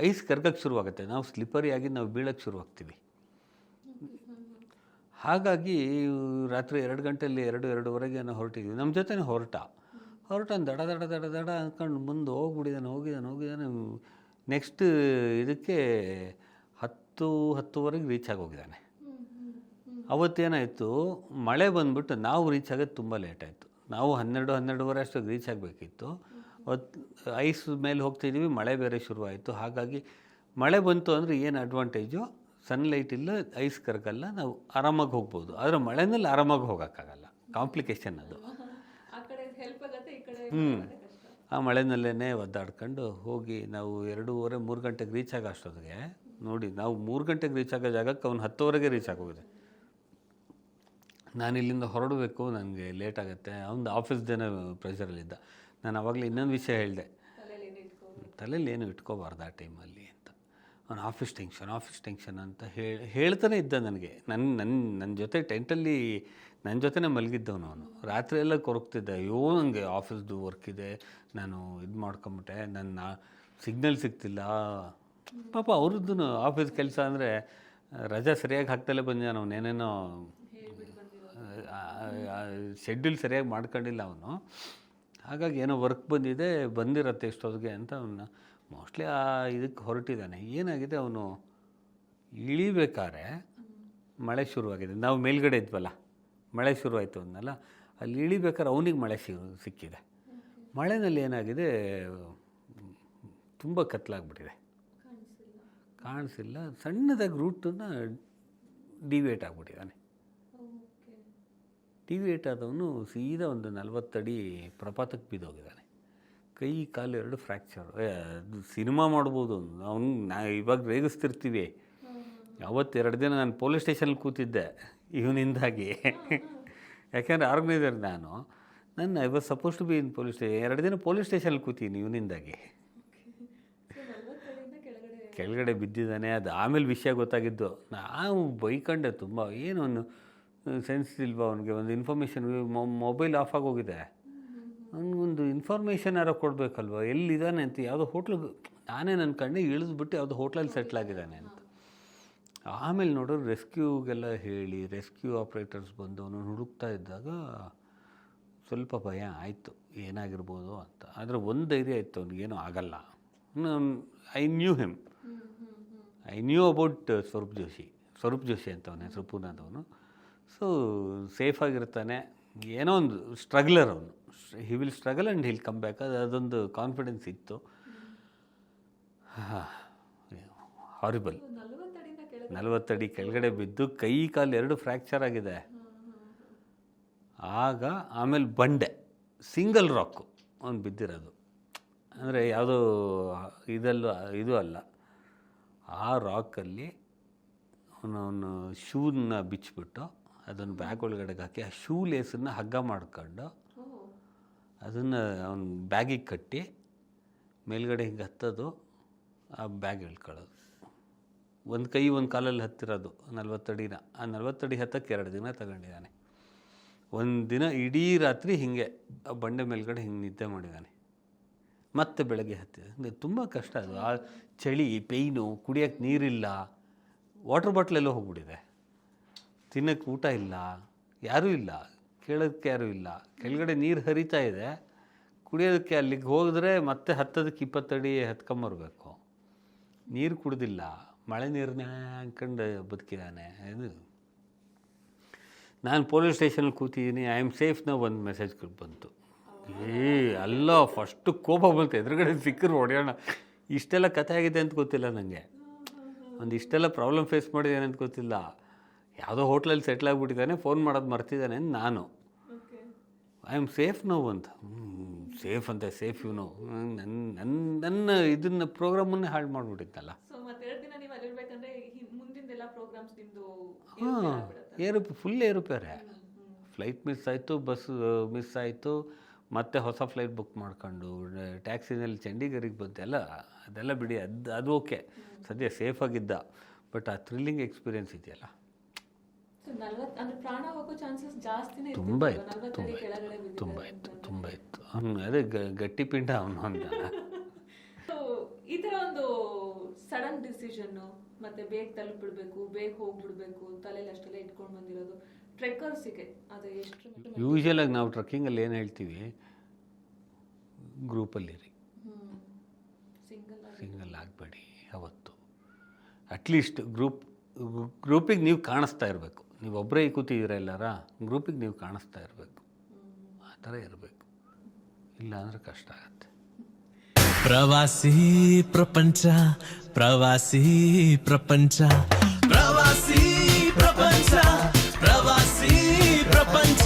ಐಸ್ ಕರ್ಗಕ್ಕೆ ಶುರುವಾಗುತ್ತೆ, ನಾವು ಸ್ಲಿಪ್ಪರಿ ಆಗಿ ನಾವು ಬೀಳಕ್ಕೆ ಶುರುವಾಗ್ತೀವಿ. ಹಾಗಾಗಿ ರಾತ್ರಿ 2 ಗಂಟೆಯಲ್ಲಿ 2-2:30 ಹೊರಟಿದ್ವಿ. ನಮ್ಮ ಜೊತೆ ಹೊರಟ ದಡ ಅಂದ್ಕೊಂಡು ಮುಂದೆ ಹೋಗಿದ್ದಾನೆ. ನೆಕ್ಸ್ಟ್ ಇದಕ್ಕೆ 10-10:30 ರೀಚ್ ಆಗೋಗಿದ್ದಾನೆ. ಅವತ್ತೇನಾಯಿತು, ಮಳೆ ಬಂದುಬಿಟ್ಟು ನಾವು ರೀಚ್ ಆಗೋದು ತುಂಬ ಲೇಟ್ ಆಯಿತು. ನಾವು 12-12:30 ಅಷ್ಟೊಂದು ರೀಚ್ ಆಗಬೇಕಿತ್ತು. ಅವತ್ತು ಐಸ್ ಮೇಲೆ ಹೋಗ್ತಾಯಿದ್ದೀವಿ, ಮಳೆ ಬೇರೆ ಶುರುವಾಯಿತು. ಹಾಗಾಗಿ ಮಳೆ ಬಂತು ಅಂದರೆ ಏನು ಅಡ್ವಾಂಟೇಜು, ಸನ್ಲೈಟ್ ಇಲ್ಲ, ಐಸ್ ಕರಗಲ್ಲ, ನಾವು ಆರಾಮಾಗಿ ಹೋಗ್ಬೋದು. ಆದರೆ ಮಳೆನಲ್ಲಿ ಆರಾಮಾಗಿ ಹೋಗೋಕ್ಕಾಗಲ್ಲ, ಕಾಂಪ್ಲಿಕೇಶನ್ ಅದು. ಆ ಮಳೆನಲ್ಲೇ ಒದ್ದಾಡ್ಕೊಂಡು ಹೋಗಿ ನಾವು 2:30-3 ಗಂಟೆಗೆ ರೀಚ್ ಆಗೋ ಅಷ್ಟೊತ್ತಿಗೆ ನೋಡಿ, ನಾವು 3 ಗಂಟೆಗೆ ರೀಚ್ ಆಗೋ ಜಾಗಕ್ಕೆ ಅವ್ನು 10:00 ರೀಚ್ ಆಗೋಗಿದೆ. ನಾನು ಇಲ್ಲಿಂದ ಹೊರಡಬೇಕು, ನನಗೆ ಲೇಟ್ ಆಗುತ್ತೆ. ಅವ್ನು ಆಫೀಸ್ದೇನೋ ಪ್ರೆಷರಲ್ಲಿದ್ದ. ನಾನು ಆವಾಗಲೇ ಇನ್ನೊಂದು ವಿಷಯ ಹೇಳಿದೆ, ತಲೆಯಲ್ಲಿ ಏನು ಇಟ್ಕೋಬಾರ್ದು ಆ ಟೈಮಲ್ಲಿ ಅಂತ. ಅವನು ಆಫೀಸ್ ಟೆನ್ಷನ್ ಅಂತ ಹೇಳ್ತಾನೆ ಇದ್ದ ನನಗೆ. ನನ್ನ ಜೊತೆ ಟೆಂಟಲ್ಲಿ ನನ್ನ ಜೊತೆನೇ ಮಲಗಿದ್ದವನು. ಅವನು ರಾತ್ರಿ ಎಲ್ಲ ಕೊರಗ್ತಿದ್ದ, ಅಯ್ಯೋ ನನಗೆ ಆಫೀಸ್ದು ವರ್ಕ್ ಇದೆ, ನಾನು ಇದು ಮಾಡ್ಕೊಂಬಿಟ್ಟೆ, ನನ್ನ ಸಿಗ್ನಲ್ ಸಿಗ್ತಿಲ್ಲ. ಪಾಪ ಅವ್ರದ್ದು ಆಫೀಸ್ ಕೆಲಸ ಅಂದರೆ ರಜಾ ಸರಿಯಾಗಿ ಹಾಕ್ತಲೇ ಬಂದ, ಅವನೇನೇನೋ ಶೆಡ್ಯೂಲ್ ಸರಿಯಾಗಿ ಮಾಡ್ಕೊಂಡಿಲ್ಲ ಅವನು. ಹಾಗಾಗಿ ಏನೋ ವರ್ಕ್ ಬಂದಿರತ್ತೆ ಇಷ್ಟೊತ್ತಿಗೆ ಅಂತ ಅವನ್ನ ಮೋಸ್ಟ್ಲಿ ಇದಕ್ಕೆ ಹೊರಟಿದ್ದಾನೆ. ಏನಾಗಿದೆ, ಅವನು ಇಳಿಬೇಕಾದ್ರೆ ಮಳೆ ಶುರುವಾಗಿದೆ. ನಾವು ಮೇಲ್ಗಡೆ ಇದ್ವಲ್ಲ, ಮಳೆ ಶುರುವಾಯಿತು ಅನ್ನಲ್ಲ, ಅಲ್ಲಿ ಇಳಿಬೇಕಾದ್ರೆ ಅವನಿಗೆ ಮಳೆ ಸಿಕ್ಕಿದೆ. ಮಳೆನಲ್ಲಿ ಏನಾಗಿದೆ, ತುಂಬ ಕತ್ಲಾಗ್ಬಿಟ್ಟಿದೆ, ಕಾಣಿಸಿಲ್ಲ. ಸಣ್ಣದಾಗಿ ರೂಟನ್ನು ಡಿವಿಯೇಟ್ ಆಗಿಬಿಟ್ಟಿದ್ದಾನೆ. ಡಿವಿಯೇಟ್ ಆದವನು ಸೀದಾ ಒಂದು 40 ಅಡಿ ಪ್ರಪಾತಕ್ಕೆ ಬಿದ್ದೋಗಿದ್ದಾನೆ. ಕೈ ಕಾಲು 2 ಫ್ರ್ಯಾಕ್ಚರ್. ಸಿನಿಮಾ ಮಾಡ್ಬೋದು ಅವ್ನು. ಇವಾಗ ರೇಗಿಸ್ತಿರ್ತೀವಿ. ಅವತ್ತು 2 ದಿನ ನಾನು ಪೊಲೀಸ್ ಸ್ಟೇಷನಲ್ಲಿ ಕೂತಿದ್ದೆ ಇವನಿಂದಾಗಿ. ಯಾಕೆಂದರೆ ಆರ್ಗನೈಸರ್ ನಾನು I was suppose to be in police station. 2 ದಿನ ಪೊಲೀಸ್ ಸ್ಟೇಷನಲ್ಲಿ ಕೂತೀನಿ ಇವನಿಂದಾಗಿ. ಕೆಳಗಡೆ ಬಿದ್ದಿದ್ದಾನೆ. ಅದು ಆಮೇಲೆ ವಿಷಯ ಗೊತ್ತಾಗಿದ್ದು. ನಾವು ಬೈಕಂಡೆ ತುಂಬ. ಏನೊಂದು ಸೆನ್ಸ್ ಇಲ್ವಾ ಅವನಿಗೆ? ಒಂದು ಇನ್ಫಾರ್ಮೇಷನ್, ಮೊಬೈಲ್ ಆಫ್ ಆಗೋಗಿದೆ, ಅವನಿಗೊಂದು ಇನ್ಫಾರ್ಮೇಷನ್ ಯಾರೋ ಕೊಡಬೇಕಲ್ವ, ಎಲ್ಲಿದ್ದಾನೆ ಅಂತ. ಯಾವುದೋ ಹೋಟ್ಲಿಗೆ ನಾನೇ ನನ್ನ ಕಣ್ಣೆ ಇಳಿದ್ಬಿಟ್ಟು ಯಾವುದೋ ಹೋಟ್ಲಲ್ಲಿ ಸೆಟ್ಲಾಗಿದ್ದಾನೆ ಅಂತ. ಆಮೇಲೆ ನೋಡೋರು ರೆಸ್ಕ್ಯೂಗೆಲ್ಲ ಹೇಳಿ ರೆಸ್ಕ್ಯೂ ಆಪ್ರೇಟರ್ಸ್ ಬಂದು ಅವನು ಹುಡುಕ್ತಾ ಇದ್ದಾಗ ಸ್ವಲ್ಪ ಭಯ ಆಯಿತು, ಏನಾಗಿರ್ಬೋದು ಅಂತ. ಆದರೆ ಒಂದು ಧೈರ್ಯ ಇತ್ತು, ಅವನಿಗೇನೂ ಆಗಲ್ಲ. I knew about Swaroop Joshi ಅಂತ ಅವನ ಹೆಸರು, ಪೂನಾದವನು. ಸೊ ಸೇಫಾಗಿರ್ತಾನೆ. ಏನೋ ಒಂದು ಸ್ಟ್ರಗ್ಲರ್ ಅವನು. He will struggle and hill come back. ಅದೊಂದು ಕಾನ್ಫಿಡೆನ್ಸ್ ಇತ್ತು. ಹಾರಿಬಲ್. 40 ಅಡಿ ಕೆಳಗಡೆ ಬಿದ್ದು ಕೈ ಕಾಲು 2 ಫ್ರ್ಯಾಕ್ಚರ್ ಆಗಿದೆ. ಆಮೇಲೆ ಬಂಡೆ, ಸಿಂಗಲ್ ರಾಕು ಅವನು ಬಿದ್ದಿರೋದು. ಅಂದರೆ ಯಾವುದೋ ಇದು ಅಲ್ಲ. ಆ ರಾಕಲ್ಲಿ ಅವನು ಶೂನ ಬಿಚ್ಚಿಬಿಟ್ಟು ಅದನ್ನು ಬ್ಯಾಗ್ ಒಳಗಡೆ ಹಾಕಿ ಆ ಶೂ ಲೇಸನ್ನು ಹಗ್ಗ ಮಾಡ್ಕೊಂಡು ಅದನ್ನು ಅವನು ಬ್ಯಾಗಿಗೆ ಕಟ್ಟಿ ಮೇಲ್ಗಡೆ ಹಿಂಗೆ ಹತ್ತೋದು, ಆ ಬ್ಯಾಗ್ ಇಳ್ಕೊಳ್ಳೋದು. ಒಂದು ಕೈ ಒಂದು ಕಾಲಲ್ಲಿ ಹತ್ತಿರೋದು 40 ಅಡಿನ. ಆ 40 ಅಡಿ ಹತ್ತಕ್ಕೆ 2 ದಿನ ತಗೊಂಡಿದ್ದಾನೆ. ಒಂದು ದಿನ ಇಡೀ ರಾತ್ರಿ ಹೀಗೆ ಆ ಬಂಡೆ ಮೇಲ್ಗಡೆ ಹಿಂಗೆ ನಿದ್ದೆ ಮಾಡಿದ್ದಾನೆ. ಮತ್ತೆ ಬೆಳಗ್ಗೆ ಹತ್ತಿದೆ. ತುಂಬ ಕಷ್ಟ ಅದು. ಆ ಚಳಿ, ಪೇಯ್ನು, ಕುಡಿಯೋಕ್ಕೆ ನೀರಿಲ್ಲ, ವಾಟರ್ ಬಾಟ್ಲೆಲ್ಲೋ ಹೋಗ್ಬಿಟ್ಟಿದೆ, ತಿನ್ನೋಕ್ಕೆ ಊಟ ಇಲ್ಲ, ಯಾರೂ ಇಲ್ಲ, ಕೇಳೋದಕ್ಕೆ ಯಾರೂ ಇಲ್ಲ. ಕೆಳಗಡೆ ನೀರು ಹರಿತಾ ಇದೆ, ಕುಡಿಯೋದಕ್ಕೆ ಅಲ್ಲಿಗೆ ಹೋದರೆ ಮತ್ತೆ ಹತ್ತೋದಕ್ಕೆ 20 ಅಡಿ ಹತ್ಕೊಂಬರ್ಬೇಕು. ನೀರು ಕುಡ್ದಿಲ್ಲ, ಮಳೆ ನೀರನ್ನೇ ಹಾಕ್ಕೊಂಡು ಬದುಕಿದ್ದಾನೆ. ಇದು ನಾನು ಪೊಲೀಸ್ ಸ್ಟೇಷನಲ್ಲಿ ಕೂತಿದ್ದೀನಿ, ಐ ಆಮ್ ಸೇಫ್ ನಾವು ಒಂದು ಮೆಸೇಜ್ ಬಂತು. ಅಲ್ಲ, ಫಸ್ಟು ಕೋಪ ಬಂತು. ಎದುರುಗಡೆ ಸಿಕ್ಕರು ಹೊಡೆಯೋಣ. ಇಷ್ಟೆಲ್ಲ ಕಥೆ ಆಗಿದೆ ಅಂತ ಗೊತ್ತಿಲ್ಲ ನನಗೆ. ಇಷ್ಟೆಲ್ಲ ಪ್ರಾಬ್ಲಮ್ ಫೇಸ್ ಮಾಡಿದ್ದಾನೆ ಅಂತ ಗೊತ್ತಿಲ್ಲ. ಯಾವುದೋ ಹೋಟ್ಲಲ್ಲಿ ಸೆಟ್ಲ್ ಆಗಿಬಿಟ್ಟಿದ್ದಾನೆ, ಫೋನ್ ಮಾಡೋದು ಮರ್ತಿದ್ದಾನೆ ಅಂತ ನಾನು. ಐ ಆಮ್ ಸೇಫ್ ನೋವು ಅಂತ. ಸೇಫ್ ಅಂತ, ಸೇಫ್ ಇವನು ನನ್ನ ಇದನ್ನ ಪ್ರೋಗ್ರಾಮನ್ನೇ ಹಾಳು ಮಾಡಿಬಿಟ್ಟಿತ್ತಲ್ಲ. ಹಾಂ, ಫುಲ್ ಏರುಪೇರೆ. ಫ್ಲೈಟ್ ಮಿಸ್ ಆಯಿತು, ಬಸ್ ಮಿಸ್ ಆಯಿತು, ಮತ್ತೆ ಹೊಸ ಫ್ಲೈಟ್ ಬುಕ್ ಮಾಡ್ಕೊಂಡು ಟ್ಯಾಕ್ಸಿನಲ್ಲಿ ಚಂಡೀಗಢಿಗೆ ಬಂತೆಲ್ಲ. ಅದೆಲ್ಲ ಬಿಡಿ, ಅದು ಓಕೆ, ಸದ್ಯ ಸೇಫಾಗಿದ್ದ. ಬಟ್ ಆ ಥ್ರಿಲ್ಲಿಂಗ್ ಎಕ್ಸ್ಪೀರಿಯೆನ್ಸ್ ಇದೆಯಲ್ಲ, ತುಂಬ ಇತ್ತು. ಅವನು ಅದೇ ಗಟ್ಟಿ ಪಿಂಡ ಅವನು ಅಂತ. ಈ ಥರ ಒಂದು ಸಡನ್ ಡಿಸಿಷನ್ನು, ಮತ್ತೆ ಬೇಗ ತಲುಪಿಡ್ಬೇಕು, ಬೇಗ ಹೋಗ್ಬಿಡ್ಬೇಕು, ತಲೆಯಲ್ಲಿ ಅಷ್ಟೆಲ್ಲ ಇಟ್ಕೊಂಡು ಬಂದಿರೋದು ಟ್ರೆಕ್ಕರ್ಸಿಗೆ ಅದು ಎಷ್ಟು? ಯೂಶಲಾಗಿ ನಾವು ಟ್ರಕ್ಕಿಂಗಲ್ಲಿ ಏನು ಹೇಳ್ತೀವಿ, ಗ್ರೂಪಲ್ಲಿರಿ, ಸಿಂಗಲ್ ಆಗಬೇಡಿ ಯಾವತ್ತು. ಅಟ್ಲೀಸ್ಟ್ ಗ್ರೂಪಿಗೆ ನೀವು ಕಾಣಿಸ್ತಾ ಇರಬೇಕು. ನೀವು ಒಬ್ಬರೇ ಕೂತಿದ್ದೀರ ಎಲ್ಲಾರ, ಗ್ರೂಪಿಗೆ ನೀವು ಕಾಣಿಸ್ತಾ ಇರಬೇಕು. ಆ ಥರ ಇರಬೇಕು, ಇಲ್ಲ ಅಂದರೆ ಕಷ್ಟ ಆಗತ್ತೆ. ಪ್ರವಾಸಿ ಪ್ರಪಂಚ, ಪ್ರವಾಸಿ ಪ್ರಪಂಚ, ಪ್ರವಾಸಿ ಪ್ರಪಂಚ, ಪ್ರವಾಸಿ ಪ್ರಪಂಚ.